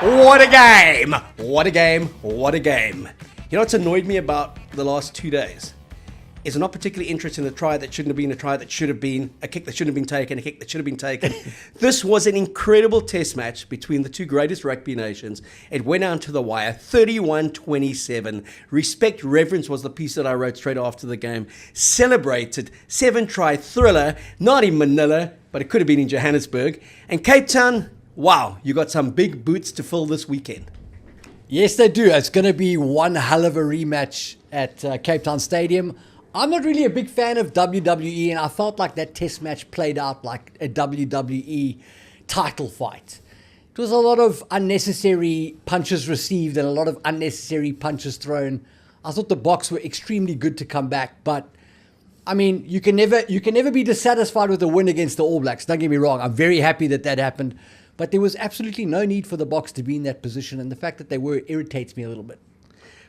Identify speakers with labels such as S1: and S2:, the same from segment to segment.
S1: What a game! What a game! What a game! You know what's annoyed me about the last 2 days? Is not particularly interested in a try that shouldn't have been, a try that should have been, a kick that shouldn't have been taken, a kick that should have been taken. This was an incredible test match between the two greatest rugby nations. It went down to the wire, 31-27. Respect, reverence was the piece that I wrote straight after the game. Celebrated, 7-try thriller, not in Manila, but it could have been in Johannesburg. And Cape Town, wow, you got some big boots to fill this weekend.
S2: Yes, they do. It's going to be one hell of a rematch at Cape Town Stadium. I'm not really a big fan of WWE, and I felt like that test match played out like a WWE title fight. It was a lot of unnecessary punches received and a lot of unnecessary punches thrown. I thought the Boks were extremely good to come back, but I mean, you can never be dissatisfied with a win against the All Blacks. Don't get me wrong. I'm very happy that happened, but there was absolutely no need for the Boks to be in that position, and the fact that they were irritates me a little bit.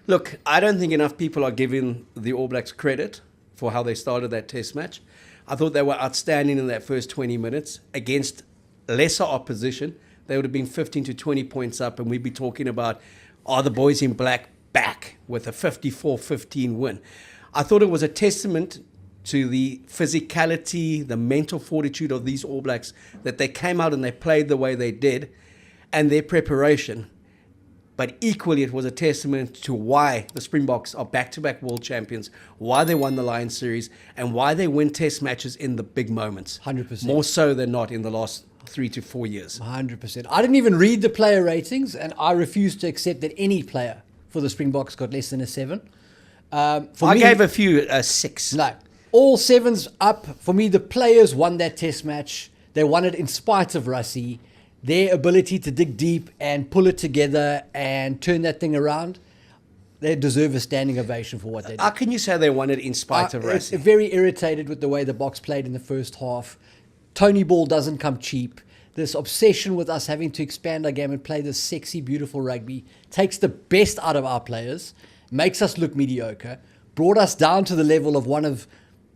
S1: Look, I don't think enough people are giving the All Blacks credit for how they started that test match. I thought they were outstanding in that first 20 minutes against lesser opposition. They would have been 15 to 20 points up, and we'd be talking about, are the boys in black back with a 54-15 win? I thought it was a testament to the physicality, the mental fortitude of these All Blacks, that they came out and they played the way they did, and their preparation. But equally, it was a testament to why the Springboks are back-to-back world champions, why they won the Lions series, and why they win test matches in the big moments.
S2: 100%.
S1: More so than not in the last 3 to 4 years.
S2: 100%. I didn't even read the player ratings, and I refuse to accept that any player for the Springboks got less than a 7.
S1: I gave a few 6.
S2: No. All 7s up. For me, the players won that test match. They won it in spite of Rassie. Their ability to dig deep and pull it together and turn that thing around, they deserve a standing ovation for what they did.
S1: How can you say they won it in spite of Rassie?
S2: Very irritated with the way the Boks played in the first half. Tony Ball doesn't come cheap. This obsession with us having to expand our game and play this sexy, beautiful rugby takes the best out of our players, makes us look mediocre, brought us down to the level of one of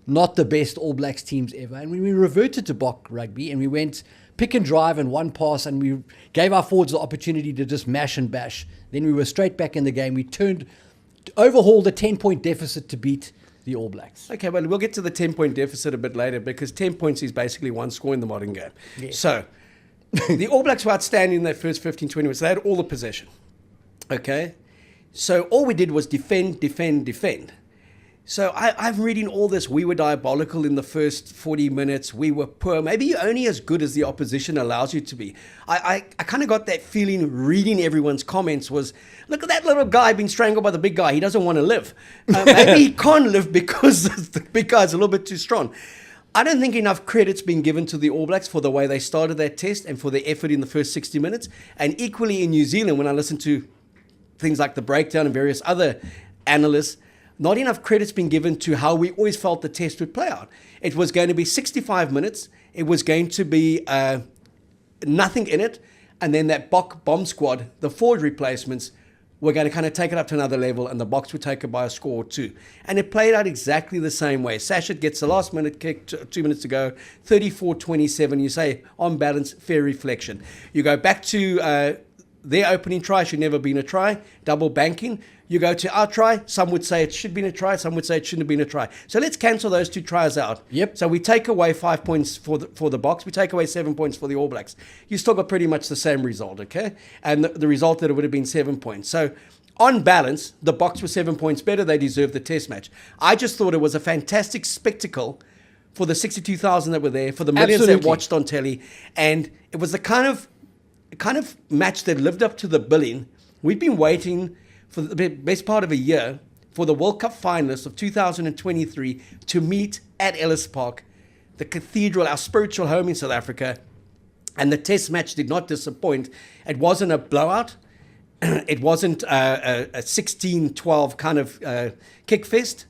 S2: not the best All Blacks teams ever. And when we reverted to Bok rugby and we went pick and drive and one pass, and we gave our forwards the opportunity to just mash and bash. Then we were straight back in the game. We overhauled a 10-point deficit to beat the All Blacks.
S1: Okay, well, we'll get to the 10-point deficit a bit later, because 10 points is basically one score in the modern game. Yes. So, the All Blacks were outstanding in that first 15, 20 minutes. They had all the possession. Okay? So, all we did was defend. So I'm reading all this. We were diabolical in the first 40 minutes. We were poor. Maybe you're only as good as the opposition allows you to be. I kind of got that feeling reading everyone's comments was, look at that little guy being strangled by the big guy. He doesn't want to live. Maybe he can't live because the big guy's a little bit too strong. I don't think enough credit's been given to the All Blacks for the way they started that test and for their effort in the first 60 minutes. And equally in New Zealand, when I listen to things like The Breakdown and various other analysts, not enough credit's been given to how we always felt the test would play out. It was going to be 65 minutes. It was going to be nothing in it. And then that Bok bomb squad, the forward replacements, were going to kind of take it up to another level, and the Boks would take it by a score or 2. And it played out exactly the same way. Sachet gets the last minute kick, 2 minutes to go, 34-27. You say, on balance, fair reflection. You go back to their opening try, should never have been a try, double banking. You go to our try, some would say it should have been a try, some would say it shouldn't have been a try. So let's cancel those 2 tries out.
S2: Yep.
S1: So we take away 5 points for the Boks, we take away 7 points for the All Blacks. You still got pretty much the same result, okay? And the result that it would have been 7 points. So on balance, the Boks were 7 points better. They deserved the test match. I just thought it was a fantastic spectacle for the 62,000 that were there, for the millions
S2: Absolutely.
S1: that watched on telly. And it was the kind of match that lived up to the billing. We've been waiting for the best part of a year for the World Cup finalists of 2023 to meet at Ellis Park, the cathedral, our spiritual home in South Africa. And the test match did not disappoint. It wasn't a blowout. It wasn't a 16-12 kind of kick fest.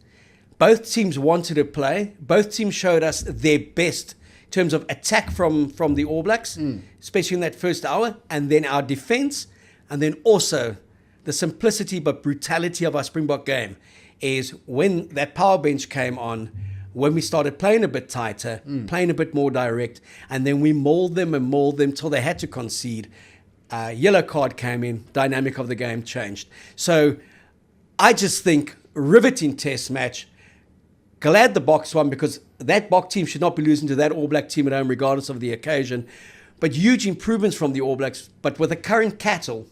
S1: Both teams wanted to play. Both teams showed us their best in terms of attack from the All Blacks, especially in that first hour, and then our defense, and then also the simplicity but brutality of our Springbok game is when that power bench came on, when we started playing a bit tighter, playing a bit more direct, and then we mold them till they had to concede. Yellow card came in, dynamic of the game changed. So I just think riveting test match. Glad the Boks won, because that Boks team should not be losing to that All Black team at home regardless of the occasion. But huge improvements from the All Blacks. But with the current cattle,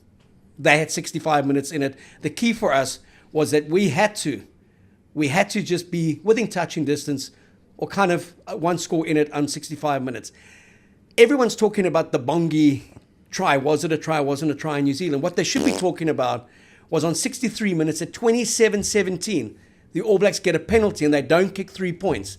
S1: they had 65 minutes in it. The key for us was that we had to just be within touching distance or kind of one score in it on 65 minutes. Everyone's talking about the Bongi try. Was it a try? Wasn't a try in New Zealand? What they should be talking about was on 63 minutes at 27-17, the All Blacks get a penalty and they don't kick 3 points.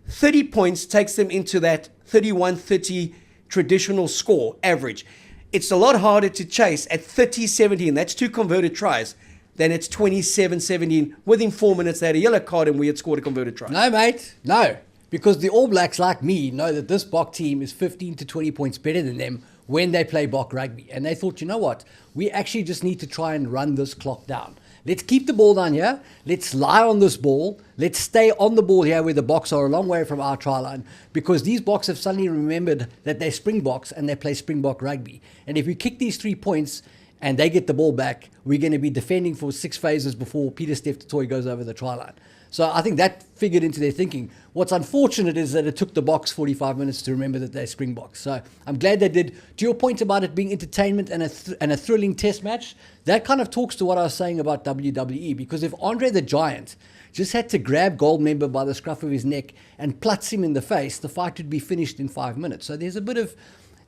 S1: 30 points takes them into that 31-30 traditional score average. It's a lot harder to chase at 30-17. That's 2 converted tries. Then it's 27-17. Within 4 minutes, they had a yellow card and we had scored a converted try.
S2: No, mate, no. Because the All Blacks, like me, know that this Boks team is 15 to 20 points better than them when they play Boks rugby. And they thought, you know what? We actually just need to try and run this clock down. Let's keep the ball down here. Let's lie on this ball. Let's stay on the ball here where the Boks are a long way from our try line, because these Boks have suddenly remembered that they're Springboks and they play Springbok rugby. And if we kick these 3 points and they get the ball back, we're going to be defending for 6 phases before Peter Steph Toy goes over the try line. So I think that figured into their thinking. What's unfortunate is that it took the Boks 45 minutes to remember that they're Springboks. So I'm glad they did. To your point about it being entertainment and a thrilling test match, that kind of talks to what I was saying about WWE. Because if Andre the Giant just had to grab Goldmember by the scruff of his neck and plutz him in the face, the fight would be finished in 5 minutes. So there's a bit of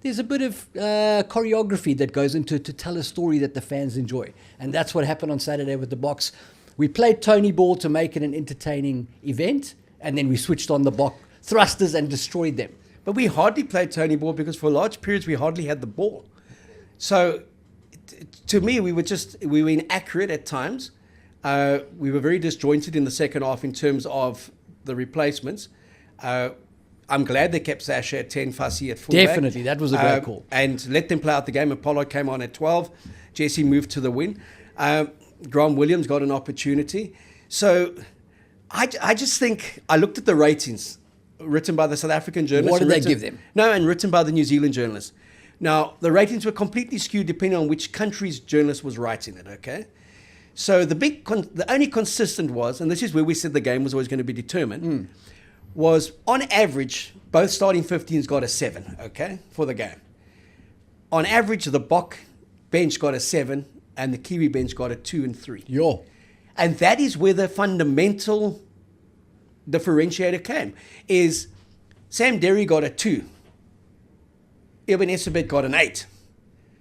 S2: choreography that goes into to tell a story that the fans enjoy. And that's what happened on Saturday with the Boks. We played Tony Ball to make it an entertaining event, and then we switched on the Boks thrusters and destroyed them.
S1: But we hardly played Tony Ball because for large periods we hardly had the ball. So to me, we were inaccurate at times. We were very disjointed in the second half in terms of the replacements. I'm glad they kept Sasha at 10, Fussy at fullback.
S2: Definitely, that was a great call.
S1: And let them play out the game. Apollo came on at 12. Jesse moved to the win. Grant Williams got an opportunity. So I just think, I looked at the ratings written by the South African journalists.
S2: What did they give them?
S1: No, and written by the New Zealand journalists. Now, the ratings were completely skewed depending on which country's journalist was writing it, okay? So the only consistent was, and this is where we said the game was always going to be determined, was on average, both starting 15s got a 7, okay, for the game. On average, the Boks bench got a 7 and the Kiwi bench got a 2 and 3.
S2: Yo.
S1: And that is where the fundamental differentiator came, is Sam Derry got a 2. Eben Esabet got an 8.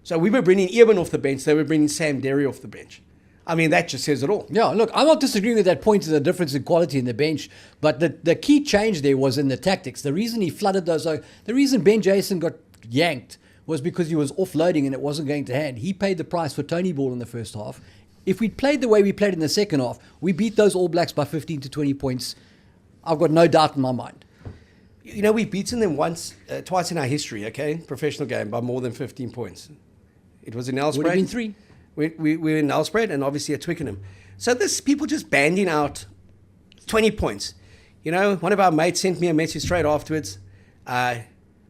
S1: So we were bringing Eben off the bench, they were bringing Sam Derry off the bench. I mean, that just says it all.
S2: Yeah, look, I'm not disagreeing with that point of the difference in quality in the bench, but the key change there was in the tactics. The reason he flooded those, the reason Ben Jason got yanked was because he was offloading and it wasn't going to hand. He paid the price for Tony Ball in the first half. If we'd played the way we played in the second half, we beat those All Blacks by 15 to 20 points. I've got no doubt in my mind.
S1: You know, we've beaten them twice in our history, okay, professional game, by more than 15 points. It was in Nelspruit.
S2: Would have been 3.
S1: We were in Nelspruit and obviously at Twickenham. So this people just banding out 20 points. You know, one of our mates sent me a message straight afterwards.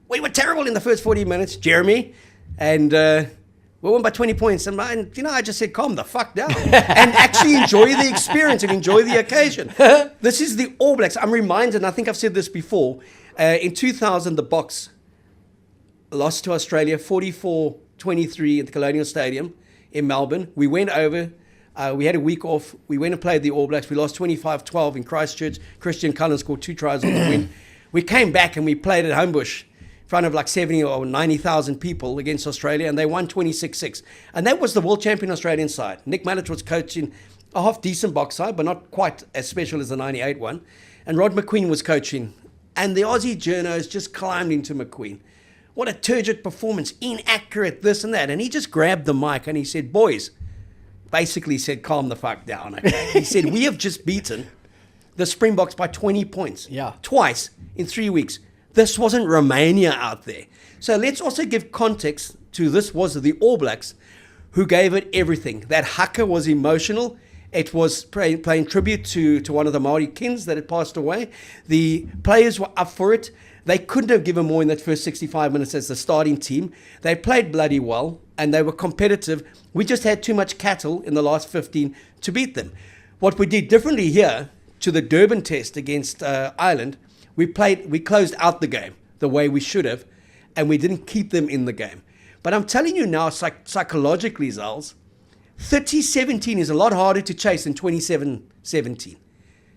S1: We were terrible in the first 40 minutes, Jeremy, and we won by 20 points. And I just said, calm the fuck down and actually enjoy the experience and enjoy the occasion. This is the All Blacks. I'm reminded, and I think I've said this before, in 2000, the Boks lost to Australia 44-23 at the Colonial Stadium in Melbourne. We went over. We had a week off. We went and played the All Blacks. We lost 25-12 in Christchurch. Christian Cullen scored 2 tries on the win. We came back and we played at Homebush in front of like 70 or 90,000 people against Australia, and they won 26-6. And that was the world champion Australian side. Nick Mallett was coaching a half-decent Boks side, but not quite as special as the 98 one. And Rod McQueen was coaching. And the Aussie journos just climbed into McQueen. What a turgid performance, inaccurate, this and that. And he just grabbed the mic and he said, boys, basically said, calm the fuck down. Okay? He said, we have just beaten the Springboks by 20 points.
S2: Yeah.
S1: Twice in 3 weeks. This wasn't Romania out there. So let's also give context to this was the All Blacks who gave it everything. That haka was emotional. It was paying tribute to one of the Maori kings that had passed away. The players were up for it. They couldn't have given more in that first 65 minutes as the starting team. They played bloody well, and they were competitive. We just had too much cattle in the last 15 to beat them. What we did differently here to the Durban test against Ireland, we closed out the game the way we should have, and we didn't keep them in the game. But I'm telling you now, psychologically, Zels, 30-17 is a lot harder to chase than 27-17.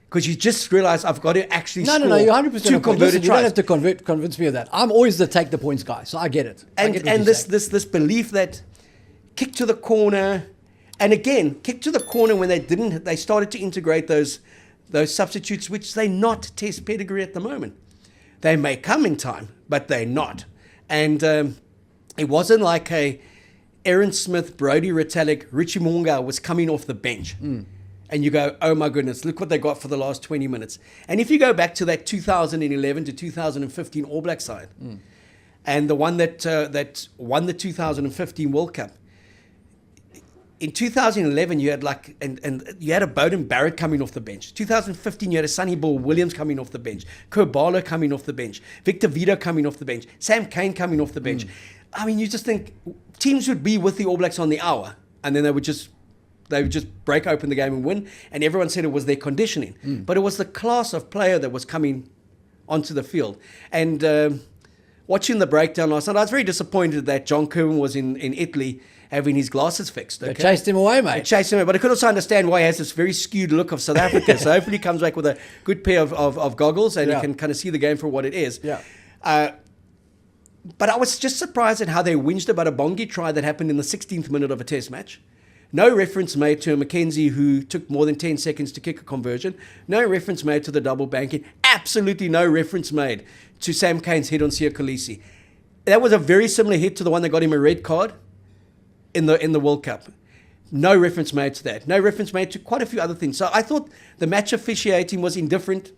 S1: Because you just realize I've got to actually score
S2: you're 100%
S1: two converted
S2: You don't
S1: tries.
S2: have to convince me of that. I'm always the take the points guy, so I get it.
S1: And this belief that kick to the corner, and again, kick to the corner when they started to integrate those substitutes, which they're not test pedigree at the moment. They may come in time, but they're not. And it wasn't like Aaron Smith, Brodie Retallick, Richie Mo'unga was coming off the bench. And you go, oh my goodness, look what they got for the last 20 minutes. And if you go back to that 2011 to 2015 All Black side, and the one that won the 2015 World Cup, in 2011 you had and you had a Bowden Barrett coming off the bench. 2015 you had a Sonny Bill Williams coming off the bench, Kerbalo coming off the bench, Victor Vito coming off the bench, Sam Cane coming off the bench. I mean, you just think teams would be with the All Blacks on the hour, and then they would just break open the game and win. And everyone said it was their conditioning. But it was the class of player that was coming onto the field. And watching the breakdown last night, I was very disappointed that John Kerwin was in Italy having his glasses fixed. Okay?
S2: They chased him away, mate.
S1: They chased him away. But I could also understand why he has this very skewed look of South Africa. So hopefully he comes back with a good pair of goggles and he can kind of see the game for what it is.
S2: Yeah.
S1: But I was just surprised at how they whinged about a Bongi try that happened in the 16th minute of a test match. No reference made to McKenzie, who took more than 10 seconds to kick a conversion. No reference made to the double banking. Absolutely no reference made to Sam Cane's hit on Sia Khaleesi. That was a very similar hit to the one that got him a red card in the World Cup. No reference made to that. No reference made to quite a few other things. So I thought the match officiating was indifferent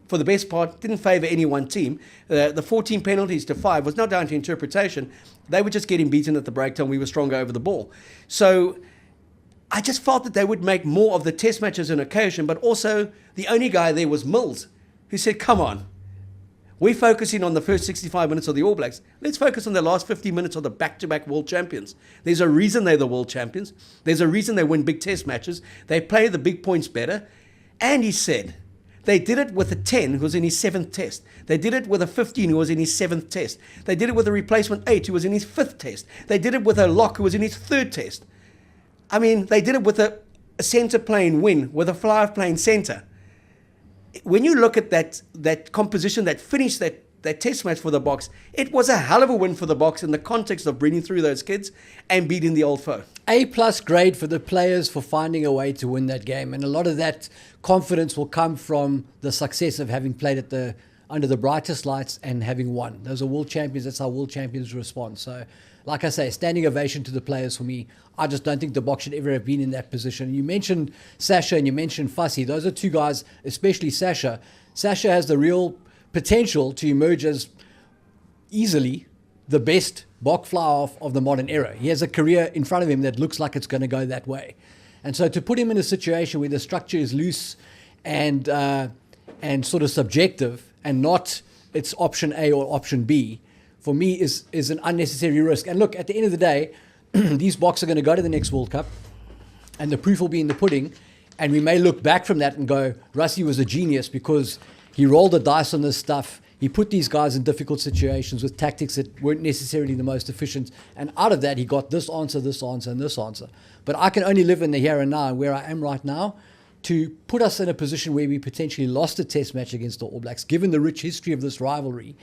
S1: for the best part, didn't favour any one team. The 14 penalties to 5 was not down to interpretation. They were just getting beaten at the breakdown. We were stronger over the ball. So I just felt that they would make more of the test matches an occasion, but also the only guy there was Mills, who said, come on, we're focusing on the first 65 minutes of the All Blacks. Let's focus on the last 50 minutes of the back-to-back world champions. There's a reason they're the world champions. There's a reason they win big test matches. They play the big points better. And he said, they did it with a 10 who was in his 7th test. They did it with a 15 who was in his 7th test. They did it with a replacement 8 who was in his 5th test. They did it with a lock who was in his 3rd test. I mean, they did it with a centre playing win, with a flyer playing centre. When you look at that composition that finished that test match for the Boks, it was a hell of a win for the Boks in the context of bringing through those kids and beating the old foe.
S2: A+ grade for the players for finding a way to win that game. And a lot of that confidence will come from the success of having played under the brightest lights and having won. Those are world champions. That's how world champions respond. So, like I say, standing ovation to the players for me. I just don't think the Boks should ever have been in that position. You mentioned Sasha and you mentioned Fussy. Those are two guys, especially Sasha. Sasha has the real potential to emerge as easily the best Bok fly-off of the modern era. He has a career in front of him that looks like it's going to go that way. And so to put him in a situation where the structure is loose and sort of subjective and not it's option A or option B, for me is an unnecessary risk. And look, at the end of the day, these Boks are going to go to the next World Cup and the proof will be in the pudding. And we may look back from that and go, Rassie was a genius because he rolled the dice on this stuff. He put these guys in difficult situations with tactics that weren't necessarily the most efficient. And out of that, he got this answer, and this answer. But I can only live in the here and now, where I am right now, to put us in a position where we potentially lost a test match against the All Blacks, given the rich history of this rivalry,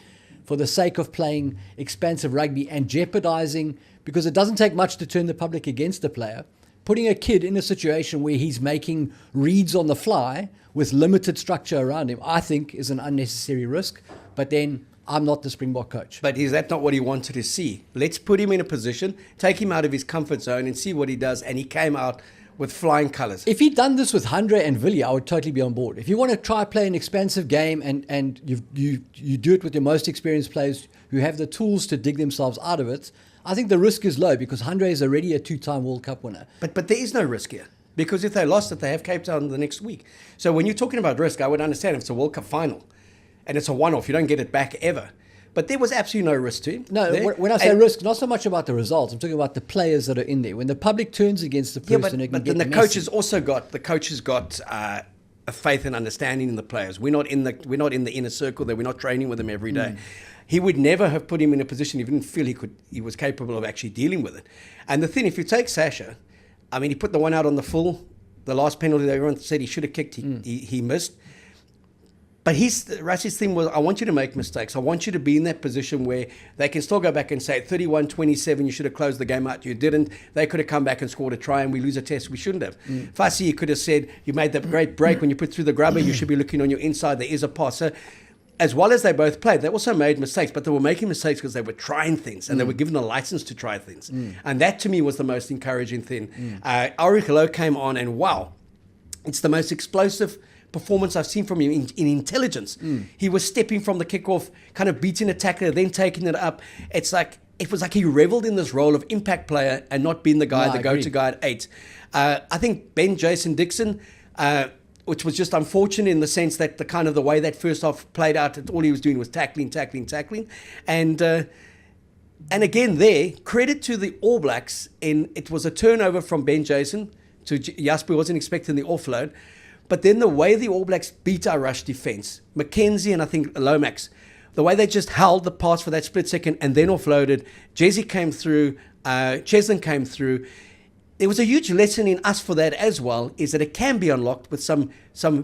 S2: for the sake of playing expansive rugby and jeopardizing, because it doesn't take much to turn the public against a player, putting a kid in a situation where he's making reads on the fly with limited structure around him, I think is an unnecessary risk. But then I'm not the Springbok coach.
S1: But is that not what he wanted to see? Let's put him in a position, take him out of his comfort zone and see what he does. And he came out with flying colours.
S2: If he'd done this with Handre and Villiers, I would totally be on board. If you want to try play an expansive game and you do it with your most experienced players who have the tools to dig themselves out of it, I think the risk is low because Handre is already a 2-time World Cup winner.
S1: But there is no risk here. Because if they lost it, they have Cape Town the next week. So when you're talking about risk, I would understand if it's a World Cup final and it's a one-off. You don't get it back ever. But there was absolutely no risk to him.
S2: No,
S1: there.
S2: when I say risk, not so much about the results. I'm talking about the players that are in there. When the public turns against the person,
S1: but then the coaches also got a faith and understanding in the players. We're not in the inner circle there. We're not training with them every day. He would never have put him in a position he didn't feel he was capable of actually dealing with it. And the thing, if you take Sasha, I mean, he put the one out on the full, the last penalty that everyone said he should have kicked, he missed. But Rassie's thing was, I want you to make mistakes. I want you to be in that position where they can still go back and say, 31-27, you should have closed the game out. You didn't. They could have come back and scored a try and we lose a test. We shouldn't have. Fassi, you could have said, you made that great break. When you put through the grubber, you should be looking on your inside. There is a pass. So as well as they both played, they also made mistakes, but they were making mistakes because they were trying things and they were given a license to try things. And that to me was the most encouraging thing. Ulrich Loh came on and wow, it's the most explosive performance I've seen from him in intelligence. He was stepping from the kickoff, kind of beating a tackler, then taking it up. It was like he reveled in this role of impact player and not being the guy, the go-to guy at 8. I think Ben Jason Dixon, which was just unfortunate in the sense that the way that first half played out, all he was doing was tackling. And again there, credit to the All Blacks, it was a turnover from Ben Jason to Jasper, who wasn't expecting the offload. But then the way the All Blacks beat our rush defense, Mackenzie and I think Lomax, the way they just held the pass for that split second and then offloaded, Jesse came through, Cheslin came through. There was a huge lesson in us for that as well, is that it can be unlocked with some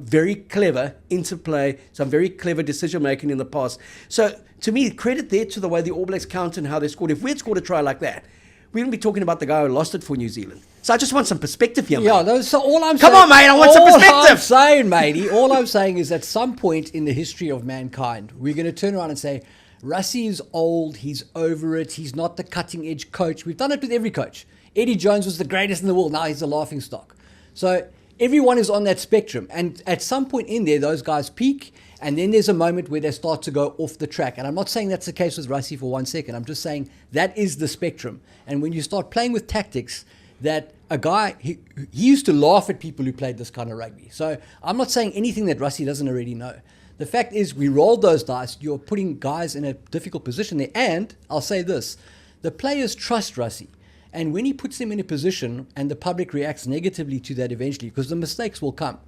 S1: very clever interplay, some very clever decision-making in the pass. So to me, credit there to the way the All Blacks counted and how they scored. If we had scored a try like that, we wouldn't be talking about the guy who lost it for New Zealand. So I just want some perspective here, mate.
S2: Yeah, so all I'm
S1: Come
S2: saying,
S1: on, mate, I want some perspective.
S2: All I'm saying, matey, all I'm saying is at some point in the history of mankind, we're going to turn around and say, Rassie is old, he's over it, he's not the cutting-edge coach. We've done it with every coach. Eddie Jones was the greatest in the world, now he's a laughing stock. So everyone is on that spectrum. And at some point in there, those guys peak, and then there's a moment where they start to go off the track. And I'm not saying that's the case with Rassie for 1 second. I'm just saying that is the spectrum. And when you start playing with tactics, that a guy, he used to laugh at people who played this kind of rugby. So I'm not saying anything that Rassie doesn't already know. The fact is, we rolled those dice. You're putting guys in a difficult position there. And I'll say this, the players trust Rassie. And when he puts them in a position and the public reacts negatively to that eventually, because the mistakes will come,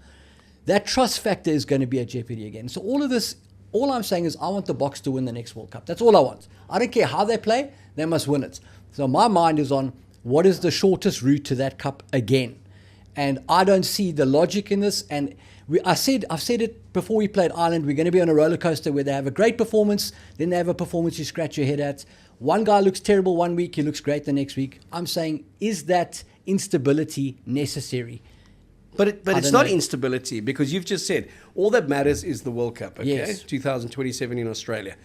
S2: that trust factor is going to be at jeopardy again. So all of this, all I'm saying is I want the Boks to win the next World Cup. That's all I want. I don't care how they play, they must win it. So my mind is on what is the shortest route to that cup again. And I don't see the logic in this. And I've said it before we played Ireland, we're going to be on a roller coaster where they have a great performance, then they have a performance you scratch your head at. One guy looks terrible one week, he looks great the next week. I'm saying, is that instability necessary?
S1: But it's not instability, because you've just said all that matters is the World Cup, okay?
S2: Yes.
S1: 2027 in Australia.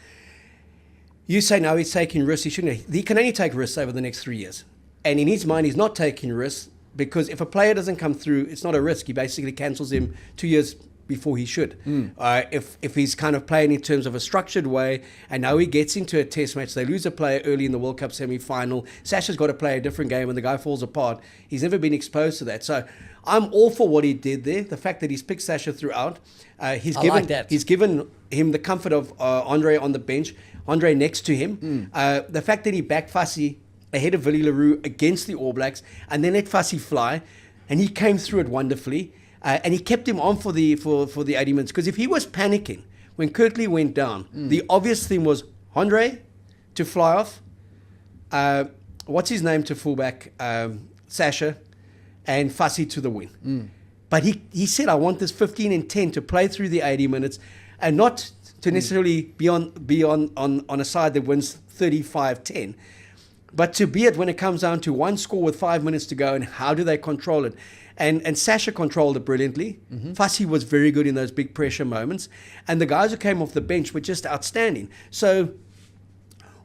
S1: You say now he's taking risks. He shouldn't. He can only take risks over the next 3 years. And in his mind, he's not taking risks because if a player doesn't come through, it's not a risk. He basically cancels him 2 years before he should. If he's kind of playing in terms of a structured way, and now he gets into a test match, they lose a player early in the World Cup semi-final, Sasha's got to play a different game and the guy falls apart. He's never been exposed to that. So I'm all for what he did there. The fact that he's picked Sasha throughout. He's given him the comfort of Andre on the bench, Andre next to him. The fact that he backed Fassi ahead of Willie Leroux against the All Blacks and then let Fassi fly, and he came through it wonderfully. And he kept him on for the 80 minutes, because if he was panicking when Kirkley went down, the obvious thing was Andre to fly off, what's his name to fullback, Sasha, and Fassi to the wing. But he said, I want this 15 and 10 to play through the 80 minutes and not to necessarily be on a side that wins 35-10. But to be it when it comes down to one score with 5 minutes to go and how do they control it. And Sasha controlled it brilliantly. Fassi was very good in those big pressure moments. And the guys who came off the bench were just outstanding. So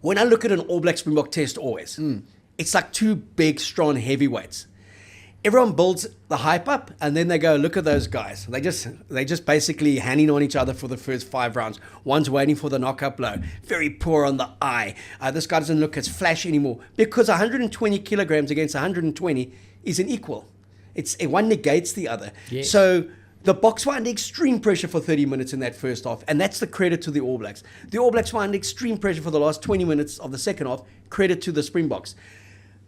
S1: when I look at an All Black Springbok test always, it's like two big, strong heavyweights. Everyone builds the hype up and then they go, look at those guys. They just basically hanging on each other for the first 5 rounds. One's waiting for the knockup blow. Very poor on the eye. This guy doesn't look as flashy anymore, because 120 kilograms against 120 is an equal. One negates the other.
S2: Yes.
S1: So The Boks were under extreme pressure for 30 minutes in that first half, and that's the credit to the All Blacks. The All Blacks were under extreme pressure for the last 20 minutes of the second half, credit to the Springboks.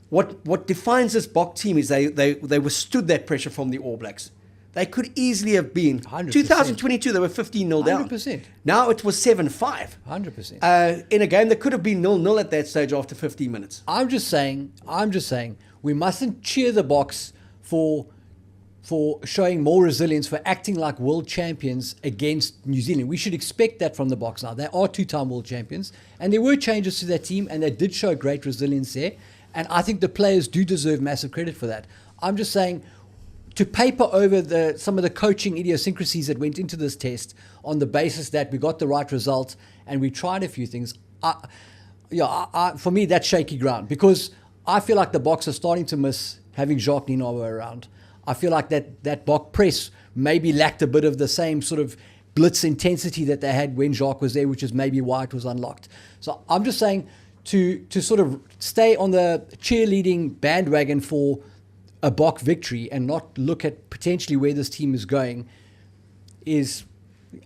S1: What defines this Boks team is they withstood that pressure from the All Blacks. They could easily have been.
S2: 100%.
S1: 2022, they were 15-0 down.
S2: 100%.
S1: Now it was 7-5.
S2: 100%.
S1: In a game that could have been 0-0 at that stage after 15 minutes.
S2: I'm just saying, we mustn't cheer the Boks for showing more resilience, for acting like world champions against New Zealand. We should expect that from the Boks now. They are two-time world champions, and there were changes to their team, and they did show great resilience there. And I think the players do deserve massive credit for that. I'm just saying, to paper over some of the coaching idiosyncrasies that went into this test on the basis that we got the right result and we tried a few things, for me, that's shaky ground, because I feel like the Boks are starting to miss having Jacques Nienaber around. I feel like that Boks press maybe lacked a bit of the same sort of blitz intensity that they had when Jacques was there, which is maybe why it was unlocked. So I'm just saying, to sort of stay on the cheerleading bandwagon for a Boks victory and not look at potentially where this team is going is,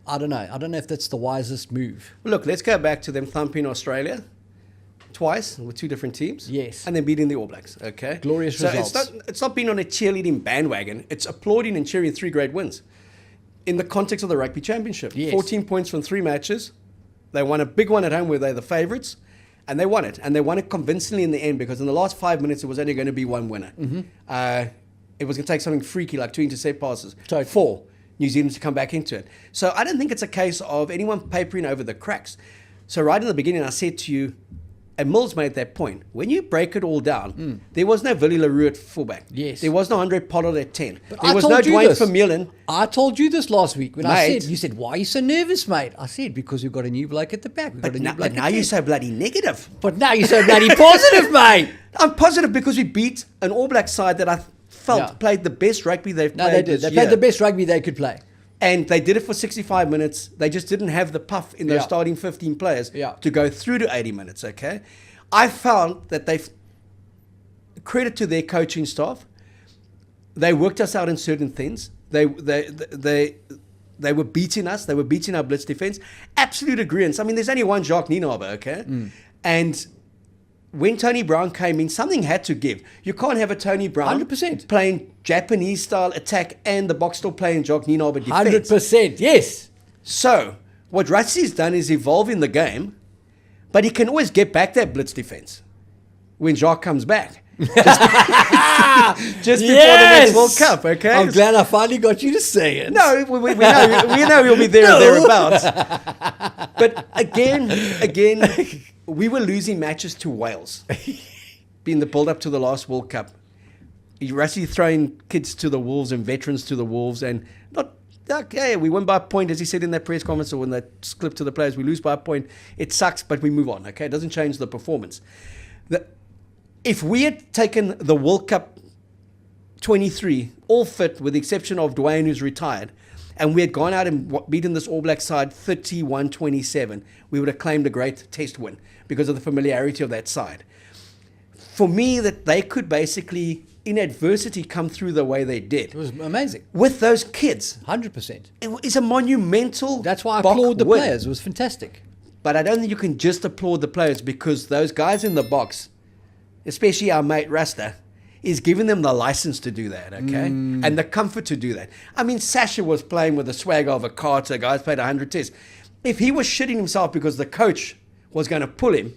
S2: I don't know. I don't know if that's the wisest move.
S1: Look, let's go back to them thumping Australia twice with two different teams.
S2: Yes.
S1: And then beating the All Blacks. Okay.
S2: Glorious results.
S1: It's not being on a cheerleading bandwagon. It's applauding and cheering 3 great wins in the context of the Rugby Championship.
S2: Yes.
S1: 14 points from 3 matches. They won a big one at home where they're the favourites. And they won it. And they won it convincingly in the end, because in the last 5 minutes, it was only going to be one winner.
S2: Mm-hmm.
S1: It was going to take something freaky like 2 intercept passes.
S2: Totally.
S1: 4 New Zealand to come back into it. So I don't think it's a case of anyone papering over the cracks. So right in the beginning, I said to you, and Mills made that point, when you break it all down, there was no Willie LaRue at fullback.
S2: Yes.
S1: There was no Andre Pollard at 10.
S2: But
S1: There
S2: I
S1: was
S2: told
S1: no
S2: you
S1: Dwayne
S2: this.
S1: Vermeulen.
S2: I told you this last week when
S1: Mate.
S2: you said, why are you so nervous, mate? I said, because we've got a new bloke at the back. We've got a new bloke
S1: But now
S2: at the
S1: you're
S2: back.
S1: so bloody negative.
S2: But now you're so bloody positive, mate.
S1: I'm positive because we beat an All Black side that I felt played the best rugby they've played.
S2: No, they did.
S1: this
S2: They
S1: year.
S2: played the best rugby they could play.
S1: And they did it for 65 minutes. They just didn't have the puff in those starting 15 players to go through to 80 minutes, okay? I found that credit to their coaching staff, they worked us out in certain things. They were beating us. They were beating our blitz defense. Absolute agreement. I mean, there's only one Jacques Nienaber, okay? And when Tony Brown came in, something had to give. You can't have a Tony Brown
S2: 100%.
S1: playing Japanese-style attack and the Boks still playing Jacques Nienaber defense.
S2: 100%, yes.
S1: So, what Rassie's done is evolving the game, but he can always get back that blitz defense when Jacques comes back. Just before the next World Cup, okay?
S2: I'm glad I finally got you to say it.
S1: No, we know he'll be there or thereabouts. But again, we were losing matches to Wales, being the build-up to the last World Cup. Rassie throwing kids to the Wolves and veterans to the Wolves, and not, okay, we win by a point, as he said in that press conference, or when that clip to the players, we lose by a point. It sucks, but we move on, okay? It doesn't change the performance. If we had taken the World Cup 23, all fit, with the exception of Dwayne, who's retired, and we had gone out and beaten this All Black side 31-27, we would have claimed a great test win because of the familiarity of that side. For me, that they could basically, in adversity, come through the way they did.
S2: It was amazing.
S1: With those kids.
S2: 100%.
S1: It is a monumental
S2: That's why I
S1: Bok
S2: applaud the
S1: win.
S2: players. It was fantastic.
S1: But I don't think you can just applaud the players, because those guys in the Boks, especially our mate Rasta, is giving them the license to do that, okay? And the comfort to do that. I mean, Sasha was playing with the swagger of a Carter. Guys played 100 tests. If he was shitting himself because the coach was going to pull him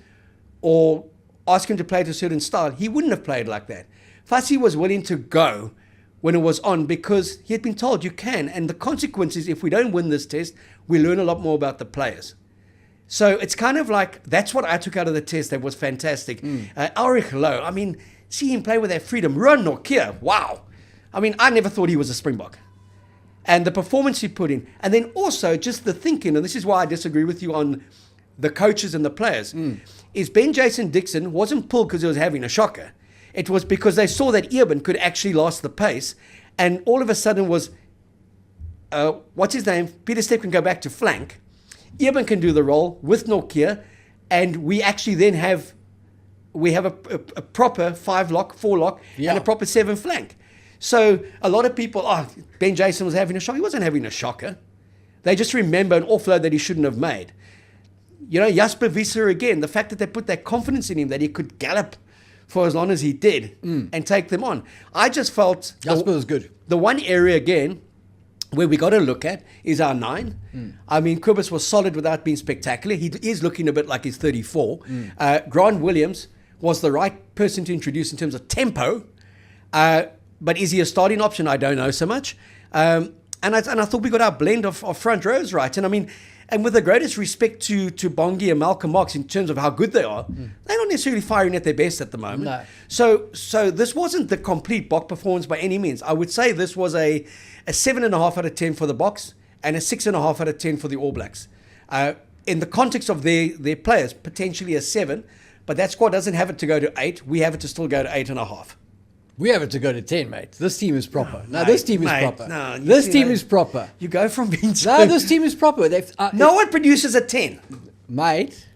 S1: or ask him to play to a certain style, he wouldn't have played like that. Fassi was willing to go when it was on because he had been told you can. And the consequence is, if we don't win this test, we learn a lot more about the players. So it's kind of like, that's what I took out of the test that was fantastic. Ulrich Lowe, I mean, see him play with that freedom. Ron Nokia, wow. I mean, I never thought he was a Springbok. And the performance he put in. And then also just the thinking, and this is why I disagree with you on the coaches and the players, is Ben Jason Dixon wasn't pulled because he was having a shocker. It was because they saw that Eben could actually last the pace. And all of a sudden was, what's his name? Peter Stepp can go back to flank. Eben can do the role with Nokia, and we actually then have a proper 5 lock, 4 lock, and a proper 7 flank. So a lot of people, Ben Jason was having a shock. He wasn't having a shocker. They just remember an offload that he shouldn't have made. You know, Jasper Visser again, the fact that they put that confidence in him that he could gallop for as long as he did and take them on. I just felt
S2: Jasper was good.
S1: The one area again where we got to look at is our 9. I mean, Kiwis was solid without being spectacular. He is looking a bit like he's 34. Grant Williams was the right person to introduce in terms of tempo. But is he a starting option? I don't know so much. And I thought we got our blend of front rows right. And I mean, and with the greatest respect to Bongi and Malcolm Boks in terms of how good they are, they're not necessarily firing at their best at the moment.
S2: No.
S1: So this wasn't the complete Bok performance by any means. I would say this was a 7.5 out of 10 for the Boks and a 6.5 out of 10 for the All Blacks. In the context of their players, potentially a 7, but that squad doesn't have it to go to 8. We have it to still go to 8.5.
S2: We have it to go to 10, mate. This team is proper.
S1: No,
S2: this team is
S1: mate,
S2: proper.
S1: no, you
S2: this
S1: see,
S2: team
S1: mate,
S2: is proper.
S1: You go from being
S2: No, this team is proper.
S1: no one produces a 10.
S2: Mate.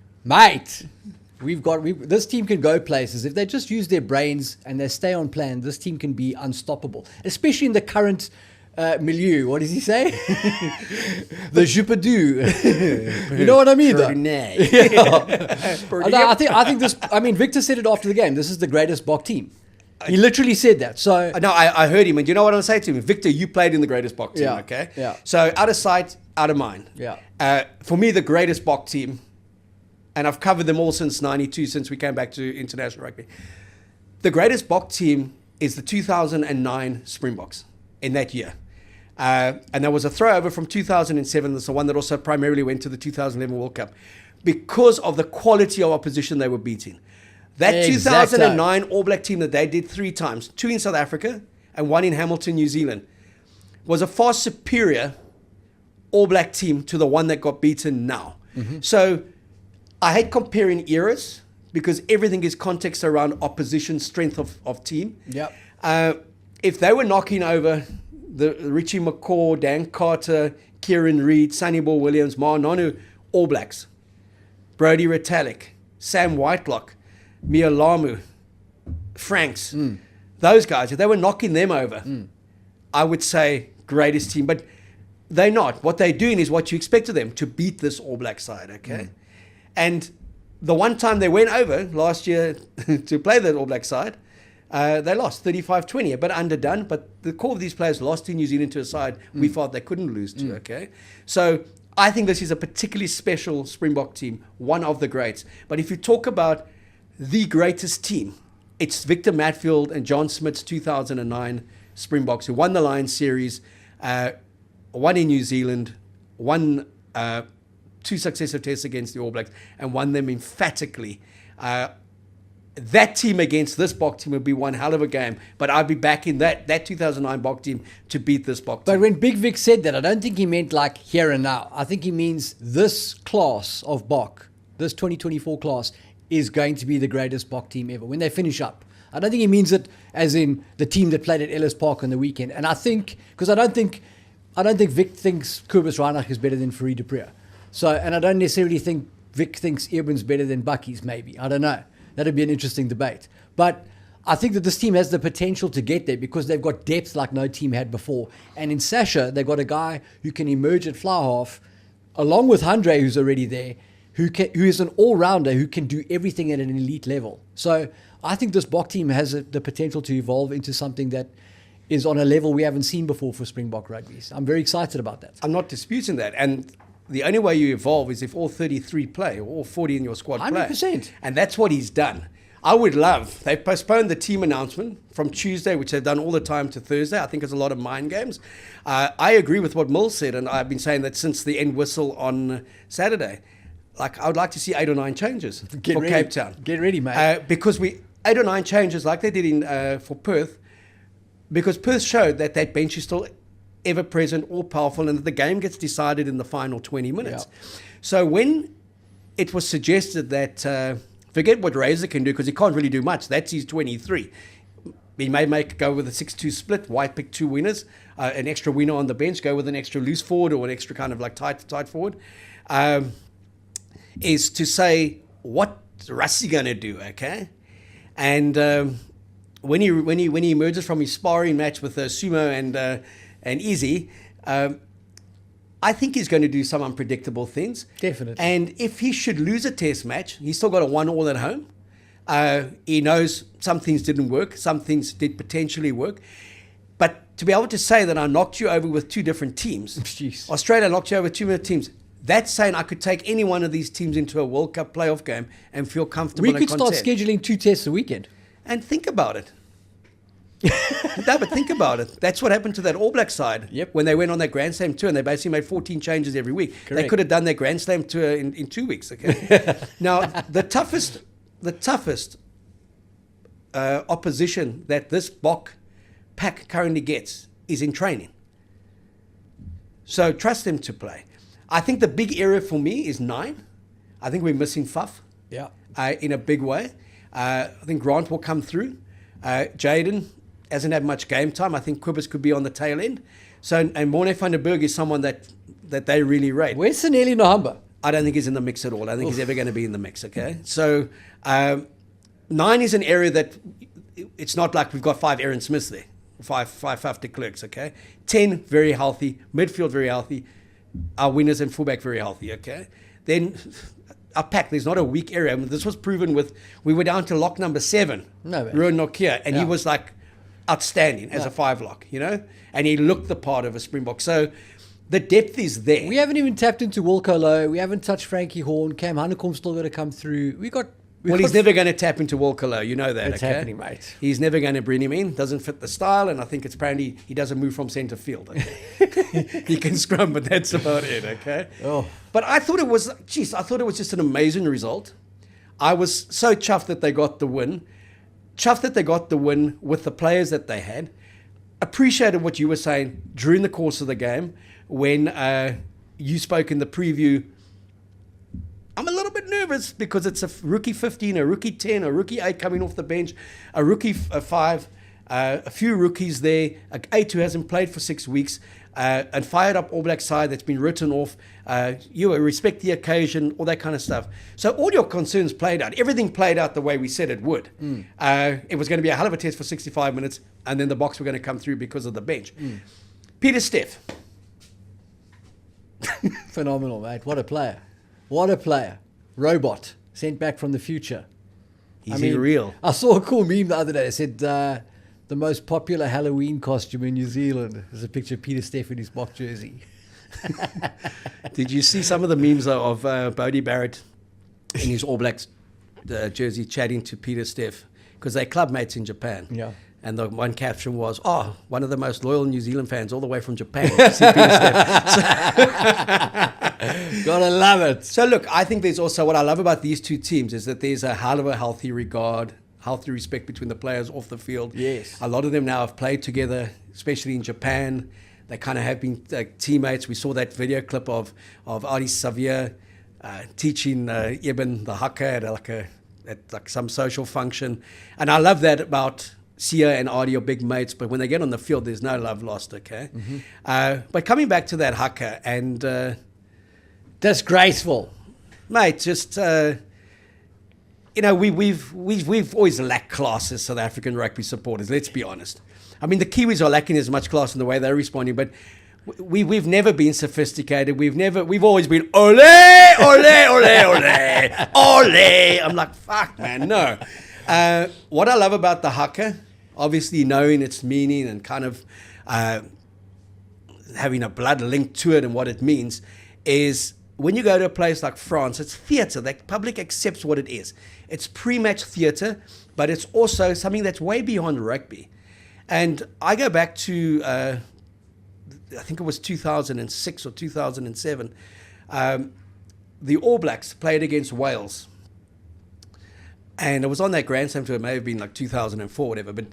S2: This team can go places. If they just use their brains and they stay on plan, this team can be unstoppable. Especially in the current milieu. What does he say? The Jupadoo. You know what I mean, though? No, I think this. I mean, Victor said it after the game. This is the greatest Bok team. He literally said that. So
S1: no, I heard him, and you know what I'll say to him? Victor, you played in the greatest Bok team, okay?
S2: Yeah.
S1: So out of sight, out of mind.
S2: Yeah.
S1: For me, the greatest Bok team, and I've covered them all since '92, since we came back to international rugby. The greatest Bok team is the 2009 Springboks in that year. And there was a throwover from 2007. That's the one that also primarily went to the 2011 World Cup because of the quality of opposition they were beating. That 2009 All Black team that they did 3 times, 2 in South Africa and 1 in Hamilton, New Zealand, was a far superior All Black team to the one that got beaten now. So I hate comparing eras because everything is context around opposition, strength of team.
S2: Yep.
S1: If they were knocking over the Richie McCaw, Dan Carter, Kieran Reid, Sonny Ball Williams, Ma Nonu, All Blacks, Brody Retallick, Sam Whitelock, Mia Lamu, Franks, those guys, if they were knocking them over, I would say greatest team. But they're not. What they're doing is what you expect of them, to beat this All Black side, okay? And the one time they went over last year to play the All Black side, they lost 35-20, a bit underdone, but the core of these players lost in New Zealand to a side we thought they couldn't lose to, okay? So I think this is a particularly special Springbok team, one of the greats. But if you talk about the greatest team, it's Victor Matfield and John Smith's 2009 Springboks, who won the Lions series, won in New Zealand, won 2 successive tests against the All Blacks, and won them emphatically. That team against this Bok team would be one hell of a game, but I'd be back in that 2009 Bok team to beat this Bok team.
S2: But when Big Vic said that, I don't think he meant like here and now. I think he means this class of Bok, this 2024 class, is going to be the greatest Bok team ever when they finish up. I don't think he means it as in the team that played at Ellis Park on the weekend. And I think, because I don't think Vic thinks Kobus Reinach is better than Farid Dupriya. So, and I don't necessarily think Vic thinks Eben's better than Bucky's, maybe. I don't know. That'd be an interesting debate. But I think that this team has the potential to get there because they've got depth like no team had before. And in Sasha, they've got a guy who can emerge at fly half, along with Andre, who's already there, who is an all-rounder who can do everything at an elite level. So I think this Bok team has the potential to evolve into something that is on a level we haven't seen before for Springbok rugby. I'm very excited about that.
S1: I'm not disputing that. And the only way you evolve is if all 33 play, or all 40 in your squad
S2: 100%.
S1: play. And that's what he's done. I would love, they've postponed the team announcement from Tuesday, which they've done all the time, to Thursday. I think it's a lot of mind games. I agree with what Mill said, and I've been saying that since the end whistle on Saturday. Like, I would like to see 8 or 9 changes for Cape Town.
S2: Get ready, mate.
S1: Because 8 or 9 changes like they did for Perth, because Perth showed that bench is still ever present, all powerful, and that the game gets decided in the final 20 minutes. Yeah. So when it was suggested that, forget what Razor can do, because he can't really do much, that's his 23. He may go with a 6-2 split, White pick 2 winners, an extra winner on the bench, go with an extra loose forward or an extra kind of like tight forward. Is to say, what Rassie going to do, okay? And when he emerges from his sparring match with Sumo and Izzy, I think he's going to do some unpredictable things.
S2: Definitely.
S1: And if he should lose a test match, he's still got a 1-1 at home. He knows some things didn't work, some things did potentially work. But to be able to say that I knocked you over with two different teams,
S2: Jeez.
S1: Australia knocked you over two different teams, that's saying I could take any one of these teams into a World Cup playoff game and feel comfortable.
S2: We could start scheduling 2 tests a weekend.
S1: And think about it. No, but think about it. That's what happened to that All Black side.
S2: Yep.
S1: When they went on that Grand Slam tour and they basically made 14 changes every week.
S2: Correct.
S1: They could have done their Grand Slam tour in 2 weeks. Okay. Now, the toughest opposition that this Bok pack currently gets is in training. So trust them to play. I think the big area for me is 9. I think we're missing Faf in a big way. I think Grant will come through. Jaden hasn't had much game time. I think Kiwis could be on the tail end. So, and Morne van der Berg is someone that they really rate.
S2: Where's Sanelli Nohamba?
S1: I don't think he's in the mix at all. I don't think he's ever going to be in the mix, okay? So 9 is an area that it's not like we've got 5 Aaron Smiths there, 5 de Klerks, okay? 10, very healthy. Midfield, very healthy. Our winners and fullback, very healthy, okay? Then our pack, there's not a weak area. I mean, this was proven we were down to lock number 7, Ruan Nokia, and he was like outstanding as a 5 lock, you know? And he looked the part of a Springbok. So the depth is there.
S2: We haven't even tapped into Wilco Low. We haven't touched Frankie Horn. Cam Hanekom's still got to come through.
S1: He's never going to tap into Walker Low. You know that,
S2: It's happening, mate.
S1: He's never going to bring him in. Doesn't fit the style, and I think it's apparently he doesn't move from centre field. Okay? He can scrum, but that's about it, okay? But I thought it was just an amazing result. I was so chuffed that they got the win. Chuffed that they got the win with the players that they had. Appreciated what you were saying during the course of the game when you spoke in the preview. I'm a little bit nervous because it's a rookie 15, a rookie 10, a rookie 8 coming off the bench, a rookie 5, a few rookies there, an 8 who hasn't played for 6 weeks, and fired up All Black side that's been written off. You respect the occasion, all that kind of stuff. So all your concerns played out. Everything played out the way we said it would. It was going to be a hell of a test for 65 minutes, and then the Boks were going to come through because of the bench. Peter Steff.
S2: Phenomenal, mate. What a player. What a player. Robot. Sent back from the future.
S1: He's real.
S2: I saw a cool meme the other day. It said the most popular Halloween costume in New Zealand is a picture of Peter Steff in his Bok jersey.
S1: Did you see some of the memes of Bodie Barrett in his All Blacks jersey chatting to Peter Steff? Because they're club mates in Japan.
S2: Yeah.
S1: And the one caption was, one of the most loyal New Zealand fans all the way from Japan to see Peter Steff.
S2: Gotta love it.
S1: So look, I think there's also, what I love about these two teams is that there's a hell of a healthy regard, healthy respect between the players off the field.
S2: Yes.
S1: A lot of them now have played together, especially in Japan. They kind of have been teammates. We saw that video clip of Adi Xavier teaching Eben the haka at some social function. And I love that about Sia and Adi are big mates, but when they get on the field, there's no love lost, okay? But coming back to that haka and...
S2: disgraceful.
S1: Mate, just... we've always lacked class as South African rugby supporters, let's be honest. I mean, the Kiwis are lacking as much class in the way they're responding, but we've never been sophisticated. We've always been ole, ole, ole, ole, ole. I'm like, fuck, man, no. What I love about the haka, obviously knowing its meaning and kind of having a blood link to it and what it means, is when you go to a place like France, it's theatre. The public accepts what it is. It's pre-match theatre, but it's also something that's way beyond rugby. And I go back to, I think it was 2006 or 2007, the All Blacks played against Wales. And it was on that Grand Slam tour, it may have been like 2004 or whatever, but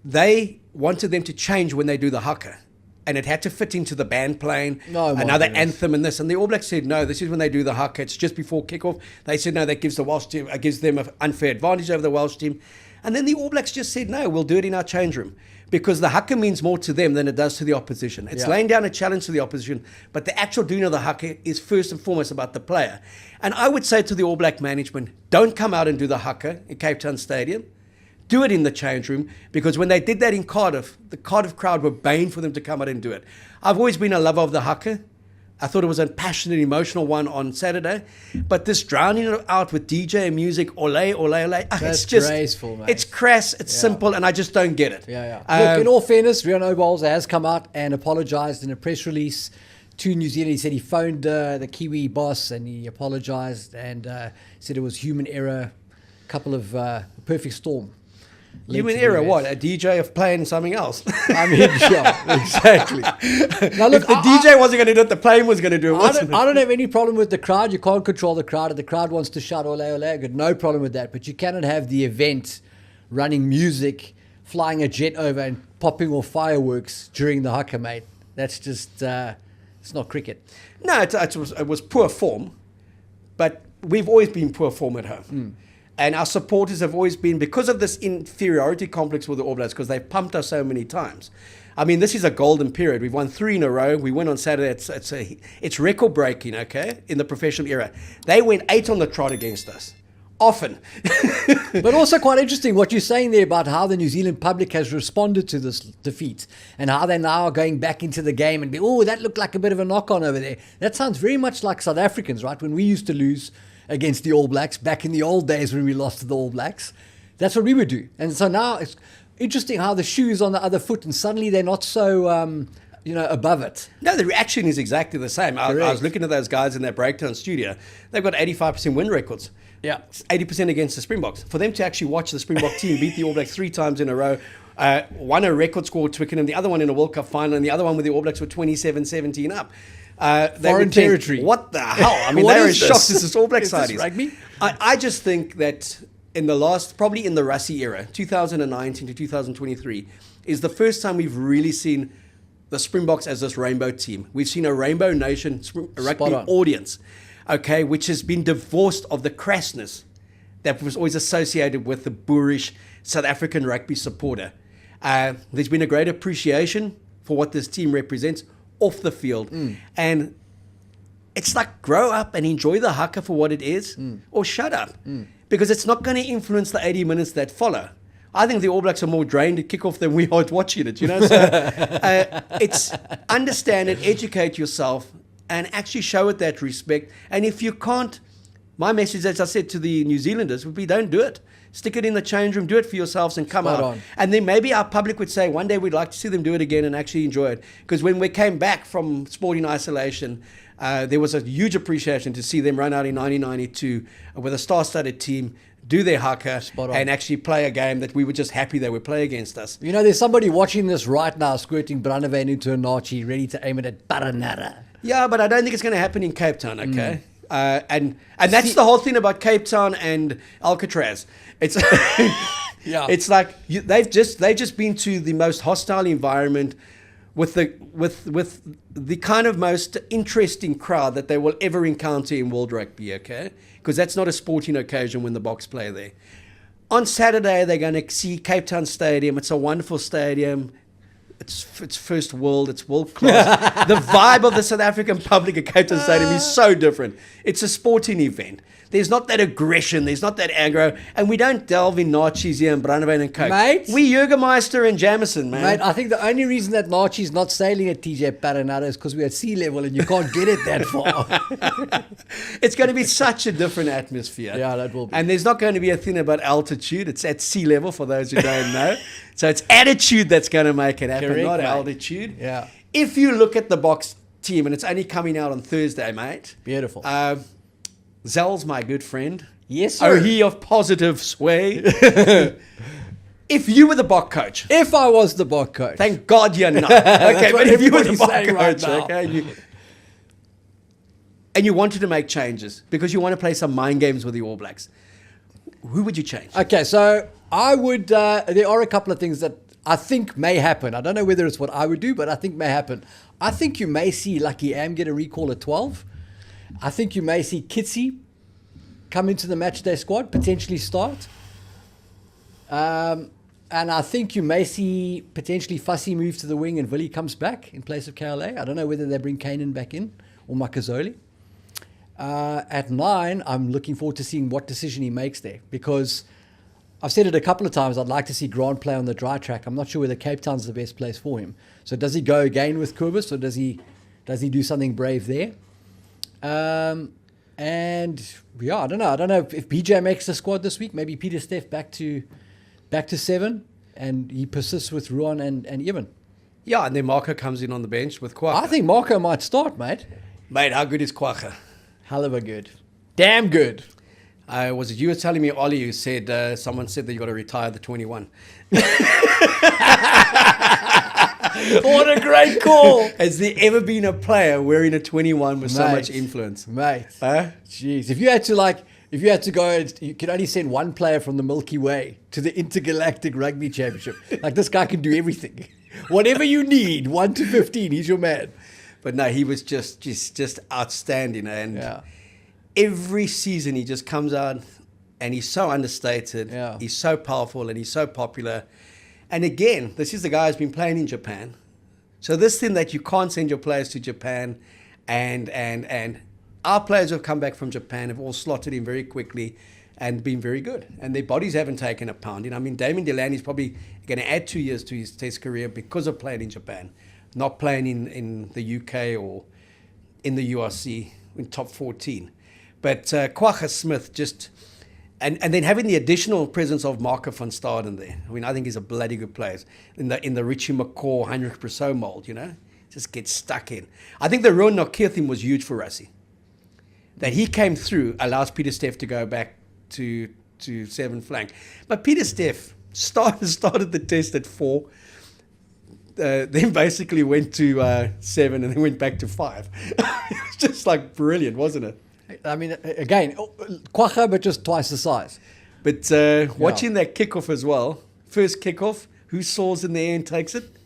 S1: they wanted them to change when they do the haka. And it had to fit into the band playing, another anthem and this. And the All Blacks said, no, this is when they do the haka. It's just before kickoff. They said, no, that gives the Welsh team, gives them an unfair advantage over the Welsh team. And then the All Blacks just said, no, we'll do it in our change room. Because the haka means more to them than it does to the opposition. It's laying down a challenge to the opposition, but the actual doing of the haka is first and foremost about the player. And I would say to the All Black management, don't come out and do the haka in Cape Town Stadium. do it in the change room, because when they did that in Cardiff, the Cardiff crowd were baying for them to come out and do it. I've always been a lover of the haka. I thought it was a passionate, emotional one on Saturday. But this drowning it out with DJ and music, ole, ole, ole, it's just
S2: graceful, mate.
S1: It's crass, it's simple, and I just don't get it.
S2: Look, in all fairness, Rian Oberholzer has come out and apologised in a press release to New Zealand. He said he phoned the Kiwi boss and he apologised and said it was human error, couple of perfect storm.
S1: Human error, what? A DJ of playing something else?
S2: I mean, yeah, exactly. Now, look,
S1: if the DJ wasn't going to do it, the plane was going to do it,
S2: I don't have any problem with the crowd. You can't control the crowd. If the crowd wants to shout ole ole, I've got no problem with that. But you cannot have the event running music, flying a jet over and popping off fireworks during the haka, mate. That's just, it's not cricket.
S1: No, it was poor form, but we've always been poor form at home. And our supporters have always been, because of this inferiority complex with the All Blacks, because they've pumped us so many times. I mean, this is a golden period. We've won 3 in a row. We win on Saturday. It's record breaking, okay, in the professional era. They went 8 on the trot against us. Often.
S2: But also quite interesting what you're saying there about how the New Zealand public has responded to this defeat and how they're now going back into the game and that looked like a bit of a knock-on over there. That sounds very much like South Africans, right? When we used to lose against the All Blacks back in the old days when we lost to the All Blacks, that's what we would do. And so now it's interesting how the shoe is on the other foot and suddenly they're not so above it.
S1: No, the reaction is exactly the same. I was looking at those guys in their breakdown studio. They've got 85% win records.
S2: Yeah,
S1: 80% against the Springboks. For them to actually watch the Springbok team beat the All Blacks 3 times in a row, one a record score at Twickenham, the other one in a World Cup final, and the other one with the All Blacks were 27-17 up.
S2: Foreign territory.
S1: Think, what the hell? I mean, they were shocked as this All Black side is.
S2: Rugby?
S1: I just think that probably in the Rassie era, 2019 to 2023, is the first time we've really seen the Springboks as this rainbow team. We've seen a rainbow nation rugby audience, okay, which has been divorced of the crassness that was always associated with the boorish South African rugby supporter. There's been a great appreciation for what this team represents off the field. And it's like, grow up and enjoy the haka for what it is, or shut up, because it's not going to influence the 80 minutes that follow. I think the All Blacks are more drained at kickoff than we are watching it, So it's understand it, educate yourself, and actually show it that respect. And if you can't, my message, as I said to the New Zealanders, would be don't do it. Stick it in the change room, do it for yourselves and come out. And then maybe our public would say one day we'd like to see them do it again and actually enjoy it. Because when we came back from sporting isolation, there was a huge appreciation to see them run out in 1992 with a star-studded team, do their haka, and actually play a game that we were just happy they would play against us.
S2: You know, there's somebody watching this right now squirting Brandewyn into a Nachi, ready to aim it at Baranara.
S1: Yeah, but I don't think it's going to happen in Cape Town, okay? And that's the whole thing about Cape Town and Alcatraz. It's it's like they've just been to the most hostile environment with the kind of most interesting crowd that they will ever encounter in world rugby, okay? Because that's not a sporting occasion when the Boks play there. On Saturday, they're going to see Cape Town Stadium. It's a wonderful stadium. It's first world. It's world class. The vibe of the South African public at Cape Town Stadium is so different. It's a sporting event. There's not that aggression. There's not that aggro. And we don't delve in Nachis here and Brandewyn and Coke.
S2: Mate.
S1: We Jägermeister and Jamison, man.
S2: Mate, I think the only reason that Nachi's not sailing at TJ Paranara is because we're at sea level and you can't get it that far.
S1: It's going to be such a different atmosphere.
S2: Yeah, that will be.
S1: And there's not going to be a thing about altitude. It's at sea level, for those who don't know. So it's attitude that's going to make it happen, not altitude.
S2: Yeah.
S1: If you look at the Boks team, and it's only coming out on Thursday, mate.
S2: Beautiful.
S1: Zels, my good friend.
S2: Yes, sir.
S1: Oh, he of positive sway. If you were the Boks coach.
S2: If I was the Boks coach.
S1: Thank God you're not. Okay, but if you were the Boks coach,
S2: okay.
S1: And you wanted to make changes because you want to play some mind games with the All Blacks, who would you change?
S2: Okay, so I would, there are a couple of things that I think may happen. I don't know whether it's what I would do, but I think may happen. I think you may see Lucky Am get a recall at 12. I think you may see Kitsy come into the matchday squad, potentially start. And I think you may see potentially Fussy move to the wing and Willie comes back in place of KLA. I don't know whether they bring Kanan back in or Makazole. At 9, I'm looking forward to seeing what decision he makes there, because I've said it a couple of times, I'd like to see Grant play on the dry track. I'm not sure whether Cape Town's the best place for him. So does he go again with Kiwis, or does he do something brave there? And yeah, I don't know. I don't know if BJ makes the squad this week. Maybe Peter Steff back to 7, and he persists with Ruan and Evan.
S1: Yeah, and then Marco comes in on the bench with Kwagga.
S2: I think Marco might start, mate.
S1: Mate, how good is Kwagga?
S2: Hell of a good. Damn good.
S1: Was it you were telling me, Ollie, you said someone said that you got to retire the 21.
S2: What a great call.
S1: Has there ever been a player wearing a 21 with so much influence?
S2: Mate.
S1: Huh?
S2: Jeez. If you had to go, you could only send one player from the Milky Way to the Intergalactic Rugby Championship. Like, this guy can do everything. Whatever you need, 1 to 15, he's your man.
S1: But no, he was just outstanding. And
S2: Yeah.
S1: every season he just comes out and he's so understated.
S2: Yeah.
S1: He's so powerful and he's so popular. And again, this is the guy who's been playing in Japan. So this thing that you can't send your players to Japan, and our players who have come back from Japan have all slotted in very quickly and been very good. And their bodies haven't taken a pounding. I mean, Damien Delaney's probably going to add 2 years to his Test career because of playing in Japan, not playing in the UK or in the URC in top 14. But Kwagga Smith just... And then having the additional presence of Marco van Staden there. I mean, I think he's a bloody good player. In the Richie McCaw, Heinrich Brousseau mold, you know? Just gets stuck in. I think the Rowan Nokia thing was huge for Rassie. That he came through allows Peter Steff to go back to 7 flank. But Peter Steff started the test at 4, then basically went to 7 and then went back to 5. It was just like brilliant, wasn't it?
S2: I mean, again, Kwagga, but just twice the size.
S1: But watching that kickoff as well, first kickoff, who soars in the air and takes it?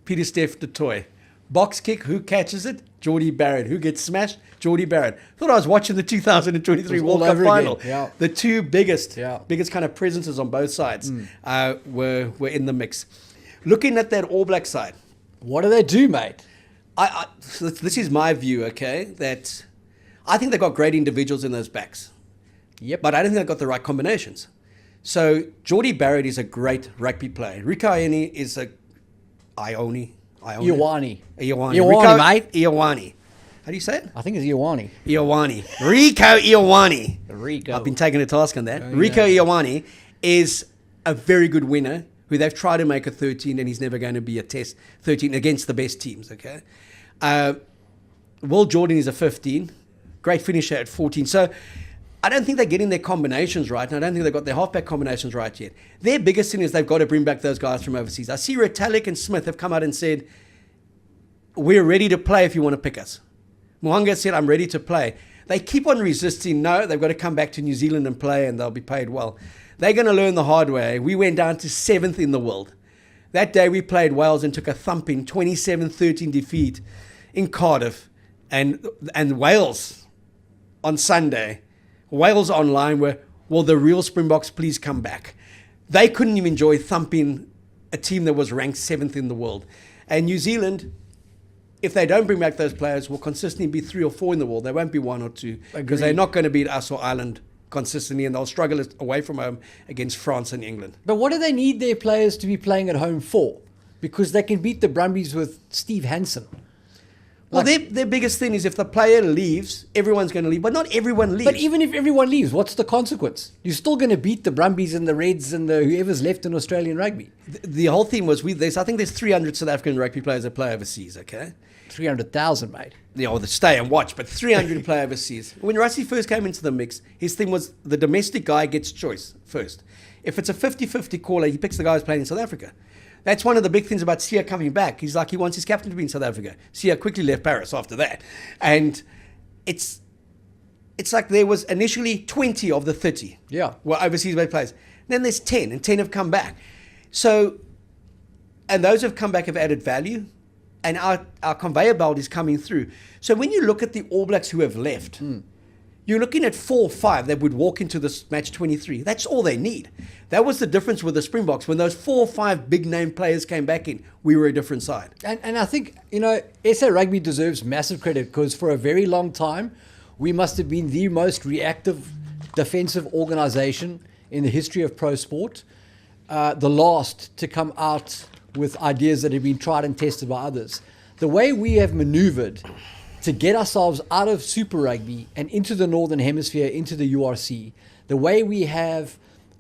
S1: Peter Steff du Toit. Box kick, who catches it? Geordie Barrett. Who gets smashed? Geordie Barrett. Thought I was watching the 2023 World Cup final.
S2: Yeah.
S1: The two biggest
S2: Yeah.
S1: kind of presences on both sides were in the mix. Looking at that All Black side,
S2: What do they do, mate?
S1: so this is my view, okay, that I think they've got great individuals in those backs.
S2: Yep.
S1: But I don't think they've got the right combinations. So Geordie Barrett is a great rugby player. Rico Ioni is a
S2: Ioane,
S1: Ioane,
S2: mate.
S1: Ioane. How do you say it?
S2: I think it's Ioane.
S1: Ioane. Rico Ioane.
S2: Rico.
S1: I've been taken to task on that. Rico Ioane is a very good winner who they've tried to make a 13 and he's never going to be a test 13 against the best teams, okay? Will Jordan is a 15. Great finisher at 14. So I don't think they're getting their combinations right, and I don't think they've got their halfback combinations right yet. Their biggest thing is they've got to bring back those guys from overseas. I see Retallick and Smith have come out and said, we're ready to play if you want to pick us. Mwanga said, I'm ready to play. They keep on resisting. No, they've got to come back to New Zealand and play, and they'll be paid well. They're going to learn the hard way. We went down to 7th in the world. That day we played Wales and took a thumping 27-13 defeat in Cardiff. And Wales on Sunday, Wales online were, will the real Springboks please come back? They couldn't even enjoy thumping a team that was ranked 7th in the world. And New Zealand, if they don't bring back those players, will consistently be 3 or 4 in the world. They won't be 1 or 2 because they're not going to beat us or Ireland consistently, and they'll struggle away from home against France and England.
S2: But what do they need their players to be playing at home for? Because they can beat the Brumbies with Steve Hansen.
S1: Well, their biggest thing is if the player leaves, everyone's going to leave. But not everyone leaves.
S2: But even if everyone leaves, what's the consequence? You're still going to beat the Brumbies and the Reds and the whoever's left in Australian rugby.
S1: The whole thing was, I think there's 300 South African rugby players that play overseas, okay?
S2: 300,000, mate.
S1: Yeah, or the stay and watch, but 300 play overseas. When Rassie first came into the mix, his thing was the domestic guy gets choice first. If it's a 50-50 caller, he picks the guy who's playing in South Africa. That's one of the big things about Sia coming back. He's like, he wants his captain to be in South Africa. Sia quickly left Paris after that. And it's like there was initially 20 of the 30 were overseas-based players. Then there's 10, and 10 have come back. So, and those who have come back have added value, and our conveyor belt is coming through. So when you look at the All Blacks who have left, you're looking at 4 or 5 that would walk into this match 23. That's all they need. That was the difference with the Springboks. When those 4 or 5 big-name players came back in, we were a different side.
S2: And I think, SA Rugby deserves massive credit because for a very long time, we must have been the most reactive defensive organisation in the history of pro sport. The last to come out with ideas that have been tried and tested by others. The way we have maneuvered to get ourselves out of Super Rugby and into the Northern Hemisphere, into the URC, the way we have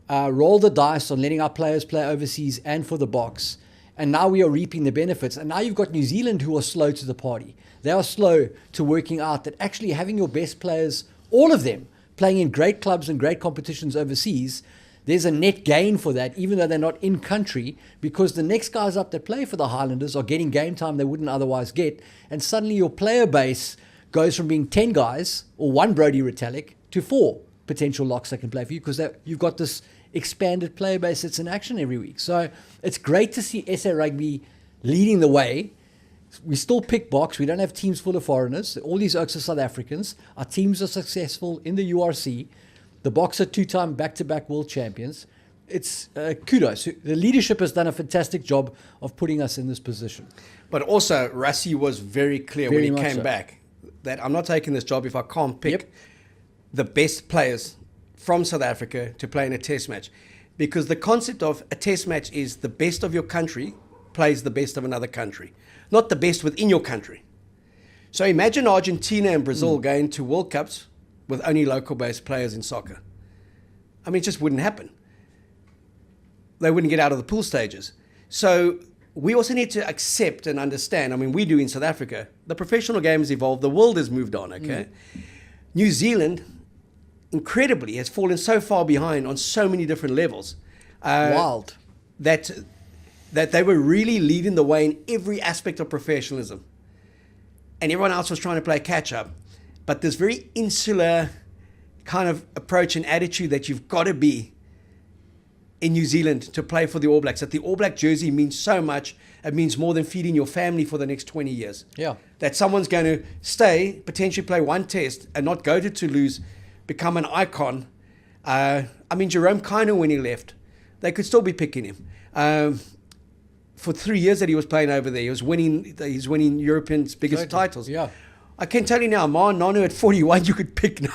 S2: rolled the dice on letting our players play overseas and for the Boks, and now we are reaping the benefits. And now you've got New Zealand who are slow to the party. They are slow to working out that actually having your best players, all of them, playing in great clubs and great competitions overseas, there's a net gain for that, even though they're not in country, because the next guys up that play for the Highlanders are getting game time they wouldn't otherwise get. And suddenly your player base goes from being 10 guys or one Brodie Retallick to 4 potential locks that can play for you, because you've got this expanded player base that's in action every week. So it's great to see SA Rugby leading the way. We still pick Boks. We don't have teams full of foreigners. All these oaks are South Africans. Our teams are successful in the URC. The Boks are 2-time back-to-back world champions. It's kudos. The leadership has done a fantastic job of putting us in this position.
S1: But also, Rassie was very clear when he came back that I'm not taking this job if I can't pick the best players from South Africa to play in a test match. Because the concept of a test match is the best of your country plays the best of another country, not the best within your country. So imagine Argentina and Brazil going to World Cups with only local-based players in soccer. I mean, it just wouldn't happen. They wouldn't get out of the pool stages. So we also need to accept and understand, I mean, we do in South Africa, the professional game has evolved, the world has moved on, okay? New Zealand, incredibly, has fallen so far behind on so many different levels.
S2: Wild.
S1: That they were really leading the way in every aspect of professionalism. And everyone else was trying to play catch-up. But this very insular kind of approach and attitude that you've got to be in New Zealand to play for the All Blacks, that the All Black jersey means so much, it means more than feeding your family for the next 20 years.
S2: Yeah.
S1: That someone's going to stay, potentially play one test and not go to Toulouse, become an icon. I mean, Jerome Kino, when he left, they could still be picking him. For 3 years that he was playing over there, he's winning Europe's biggest titles.
S2: Yeah.
S1: I can tell you now, Ma Nonu at 41, you could pick now.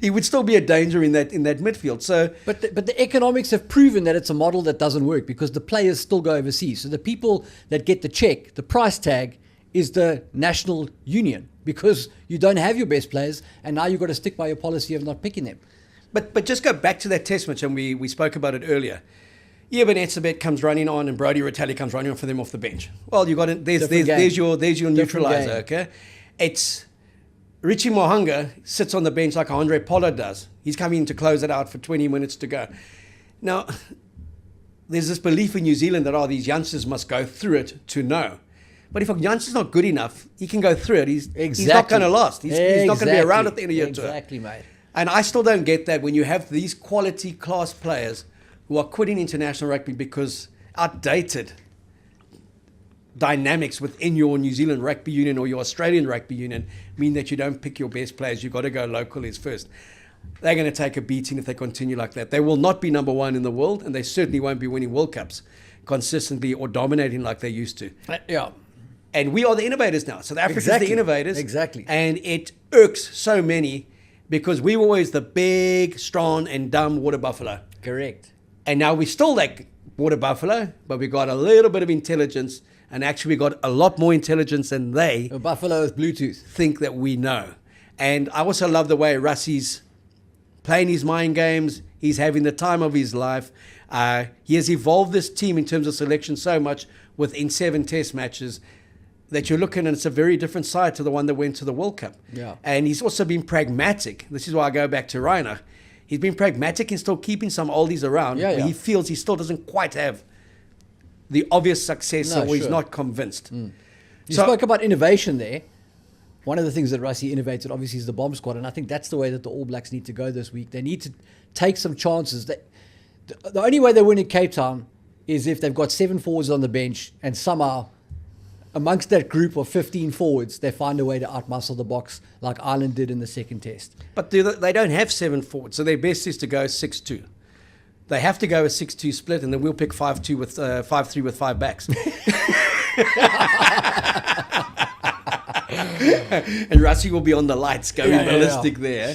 S1: He would still be a danger in that midfield. So,
S2: but the economics have proven that it's a model that doesn't work, because the players still go overseas. So the people that get the check, the price tag, is the national union, because you don't have your best players, and now you've got to stick by your policy of not picking them.
S1: But just go back to that test match, and we spoke about it earlier. Eben Etzebeth comes running on, and Brodie Retallick comes running on for them off the bench. Well, you got it. There's your neutralizer. Okay. It's Richie Mohanga sits on the bench like Andre Pollard does. He's coming in to close it out for 20 minutes to go. Now, there's this belief in New Zealand that, these youngsters must go through it to know. But if a youngster's not good enough, he can go through it. He's not going to last. He's not going to be around at the end of your tour.
S2: Exactly, mate.
S1: And I still don't get that when you have these quality class players who are quitting international rugby because outdated dynamics within your New Zealand rugby union or your Australian rugby union mean that you don't pick your best players. You've got to go locally first. They're going to take a beating if they continue like that. They will not be number one in the world, and they certainly won't be winning World Cups consistently or dominating like they used to.
S2: Yeah.
S1: And we are the innovators now. South Africa's the innovators.
S2: Exactly.
S1: And it irks so many because we were always the big, strong, and dumb water buffalo.
S2: Correct.
S1: And now we're still like water buffalo, but we got a little bit of intelligence. And actually, we got a lot more intelligence than they
S2: A buffalo with Bluetooth
S1: think that we know. And I also love the way Rassie's playing his mind games. He's having the time of his life. He has evolved this team in terms of selection so much within 7 test matches that you're looking, and it's a very different side to the one that went to the World Cup.
S2: Yeah.
S1: And he's also been pragmatic. This is why I go back to Reiner. He's been pragmatic in still keeping some oldies around.
S2: Yeah,
S1: but he feels he still doesn't quite have the obvious success, or he's not convinced.
S2: You spoke about innovation there. One of the things that Rassie innovated, obviously, is the bomb squad, and I think that's the way that the All Blacks need to go this week. They need to take some chances. The only way they win in Cape Town is if they've got 7 forwards on the bench, and somehow, amongst that group of 15 forwards, they find a way to outmuscle the Boks like Ireland did in the second test.
S1: But they don't have 7 forwards, so their best is to go 6-2. They have to go a 6-2 split, and then we'll pick 5-2 with 5-3 with 5 backs. And Rassie will be on the lights going ballistic there.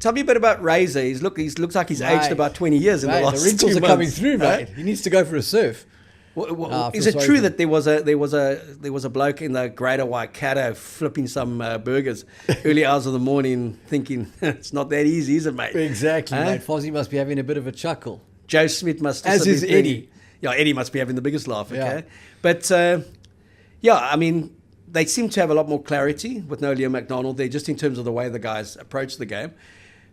S1: Tell me a bit about Razor. He looks like he's aged about 20 years in the last 2 months.
S2: The wrinkles are coming through, mate. He needs to go for a surf.
S1: Is it true that there was a bloke in the Greater Waikato flipping some burgers early hours of the morning, thinking it's not that easy, is it, mate?
S2: Exactly, mate. Fozzie must be having a bit of a chuckle.
S1: Joe Smith must,
S2: as is Eddie.
S1: Yeah, Eddie must be having the biggest laugh. Okay, but I mean, they seem to have a lot more clarity with no Leo McDonald there, just in terms of the way the guys approach the game.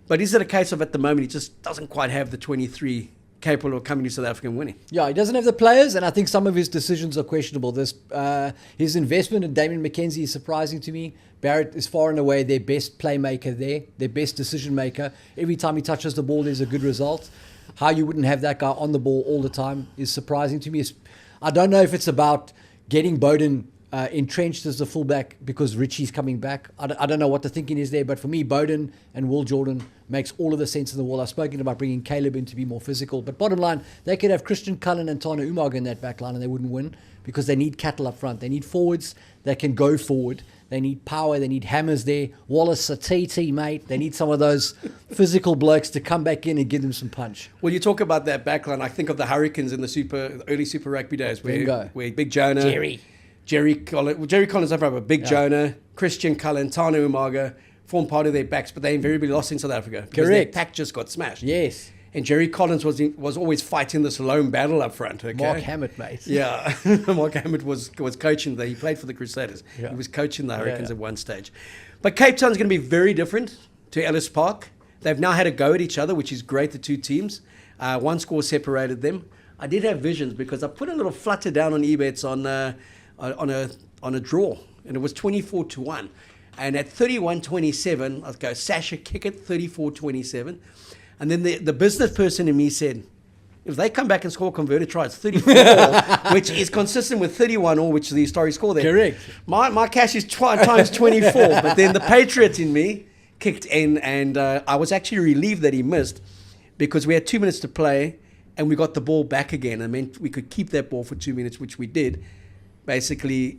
S1: But is it a case of at the moment he just doesn't quite have the 23 capable of coming to South Africa and winning?
S2: Yeah, he doesn't have the players, and I think some of his decisions are questionable. His investment in Damien McKenzie is surprising to me. Barrett is far and away their best playmaker there, their best decision maker. Every time he touches the ball, there's a good result. How you wouldn't have that guy on the ball all the time is surprising to me. I don't know if it's about getting Bowden entrenched as the fullback because Richie's coming back. I don't know what the thinking is there, but for me, Bowden and Will Jordan makes all of the sense in the world. I've spoken about bringing Caleb in to be more physical, but bottom line, they could have Christian Cullen and Tana Umaga in that back line and they wouldn't win because they need cattle up front. They need forwards that can go forward. They need power. They need hammers there. Wallace Satiti, mate. They need some of those physical blokes to come back in and give them some punch.
S1: Well, you talk about that backline. I think of the Hurricanes in the early Super Rugby days where Big Jonah, Jerry Collins up front, Big Jonah, Christian Cullen, Tana Umaga formed part of their backs, but they invariably lost in South Africa because their pack just got smashed.
S2: Yes.
S1: And Jerry Collins was always fighting this lone battle up front. Okay?
S2: Mark Hammett, mate.
S1: Yeah, Mark Hammett was coaching. He played for the Crusaders. Yeah. He was coaching the Hurricanes at one stage. But Cape Town's going to be very different to Ellis Park. They've now had a go at each other, which is great, the two teams. One score separated them. I did have visions because I put a little flutter down on eBets on a draw, and it was 24-1. And at 31-27, I'll go Sasha kick it 34-27. And then the business person in me said, if they come back and score converted tries, 34, which is consistent with 31, which is the historic score there.
S2: Correct.
S1: My cash is times 24. But then the Patriot in me kicked in, and I was actually relieved that he missed because we had 2 minutes to play and we got the ball back again. I meant we could keep that ball for 2 minutes, which we did, basically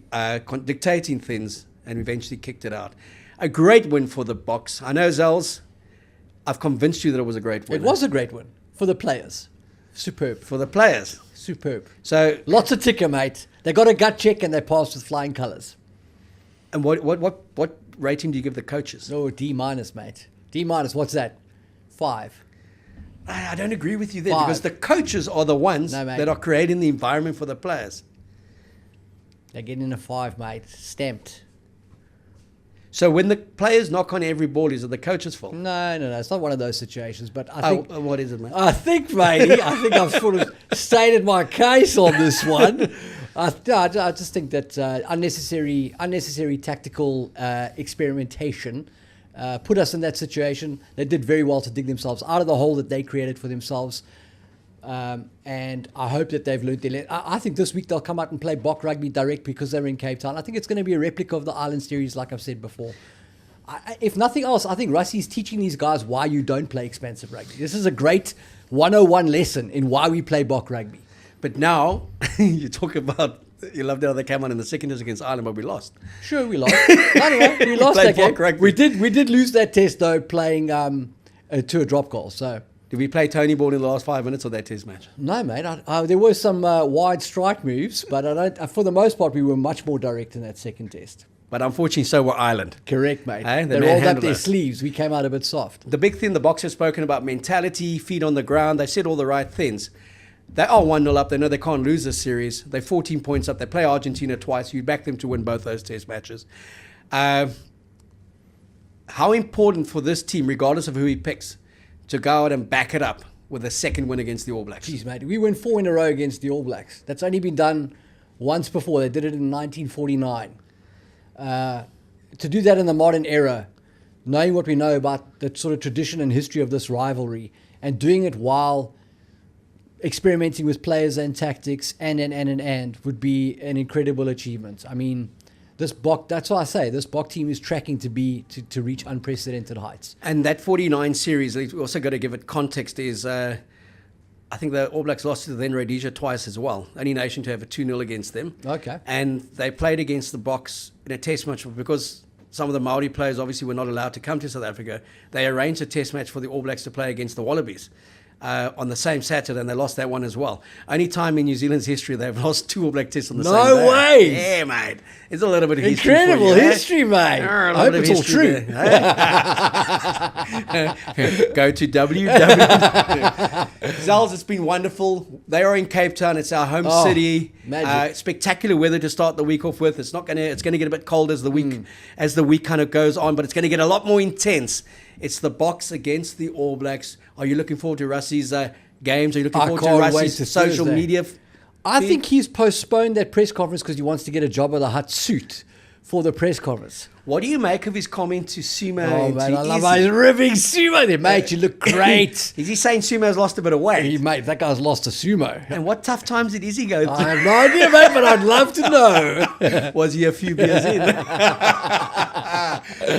S1: dictating things, and eventually kicked it out. A great win for the Boks. I know, Zels, I've convinced you that it was a great win.
S2: It was a great win for the players. Superb.
S1: For the players.
S2: Superb.
S1: So
S2: lots of ticker, mate. They got a gut check and they passed with flying colours.
S1: And what rating do you give the coaches?
S2: Oh, D-, mate. D-, what's that? 5.
S1: I don't agree with you there because the coaches are the ones that are creating the environment for the players.
S2: They're getting a 5, mate. Stamped.
S1: So when the players knock on every ball, is it the coach's fault?
S2: No. It's not one of those situations. But I think...
S1: what is it, mate?
S2: I think, matey, I've sort of stated my case on this one. I just think that unnecessary tactical experimentation put us in that situation. They did very well to dig themselves out of the hole that they created for themselves. And I hope that they've learned their lesson. I think this week they'll come out and play Boks rugby direct because they're in Cape Town. I think it's going to be a replica of the Island Series, like I've said before. If nothing else, I think Rassie's teaching these guys why you don't play expensive rugby. This is a great 101 lesson in why we play Boks rugby.
S1: But now, you talk about, you loved how they came on in the second test against Ireland, but we lost.
S2: Sure, we lost. No, we lost that game. We did lose that test, though, playing to a drop goal, so...
S1: Did we play Tony ball in the last 5 minutes of that test match?
S2: No, mate. There were some wide strike moves, but for the most part, we were much more direct in that second test.
S1: But unfortunately, so were Ireland.
S2: Correct, mate. They rolled up their sleeves. We came out a bit soft.
S1: The big thing the Boks have spoken about, mentality, feet on the ground. They said all the right things. They are 1-0 up. They know they can't lose this series. They're 14 points up. They play Argentina twice. You back them to win both those test matches. How important for this team, regardless of who he picks, to go out and back it up with a second win against the All Blacks?
S2: Jeez, mate. We won 4 in a row against the All Blacks. That's only been done once before. They did it in 1949. To do that in the modern era, knowing what we know about the sort of tradition and history of this rivalry, and doing it while experimenting with players and tactics and would be an incredible achievement. I mean, this Boks, that's why I say this Boks team is tracking to reach unprecedented heights.
S1: And that 49 series, we also got to give it context, is I think the All Blacks lost to the then Rhodesia twice as well. Only nation to have a 2-0 against them.
S2: Okay.
S1: And they played against the Boks in a test match because some of the Maori players obviously were not allowed to come to South Africa. They arranged a test match for the All Blacks to play against the Wallabies on the same Saturday, and they lost that one as well. Only time in New Zealand's history they've lost 2 All Black tests on the same day.
S2: No way!
S1: Yeah, mate. It's a little bit of history.
S2: Incredible
S1: for you,
S2: history, mate.
S1: I
S2: I hope it's all true.
S1: Go to www. Zels, it's been wonderful. They are in Cape Town. It's our home city.
S2: Magic.
S1: Spectacular weather to start the week off with. It's going to get a bit cold as the week kind of goes on, but it's going to get a lot more intense. It's the Boks against the All Blacks. Are you looking forward to Rassie's games? Are you looking forward to Rassie's social media?
S2: I think he's postponed that press conference because he wants to get a Jabba the Hutt suit for the press conference.
S1: What do you make of his comment to Sumo?
S2: Oh, man, I love how he's ripping Sumo there. Mate, you look great.
S1: Is he saying Sumo's lost a bit of weight?
S2: Mate, that guy's lost a sumo.
S1: And what tough times did Izzy go through?
S2: I have no idea, mate, but I'd love to know.
S1: Was he a few beers in?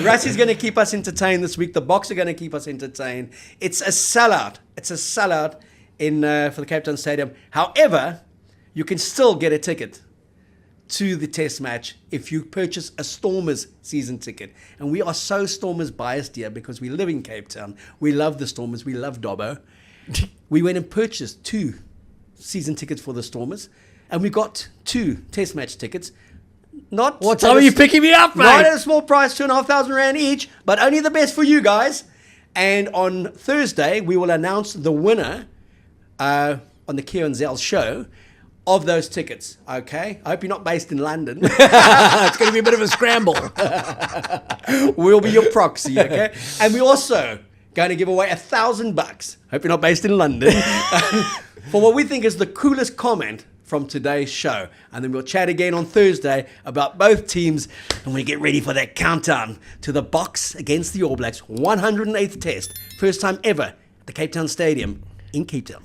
S1: Rassie's going to keep us entertained this week. The Boks are going to keep us entertained. It's a sellout. It's a sellout for the Cape Town Stadium. However, you can still get a ticket to the test match if you purchase a Stormers season ticket. And we are so Stormers biased here because we live in Cape Town. We love the Stormers. We love Dobbo. We went and purchased 2 season tickets for the Stormers. And we got 2 test match tickets.
S2: What time are you picking me up, mate?
S1: Not at a small price, 2,500 Rand each, but only the best for you guys. And on Thursday, we will announce the winner on the Keo Zels show of those tickets, okay? I hope you're not based in London.
S2: It's going to be a bit of a scramble.
S1: We'll be your proxy, okay? And we're also going to give away $1,000. Hope you're not based in London. For what we think is the coolest comment from today's show. And then we'll chat again on Thursday about both teams, and we get ready for that countdown to the Boks against the All Blacks, 108th test, first time ever at the Cape Town Stadium in Cape Town.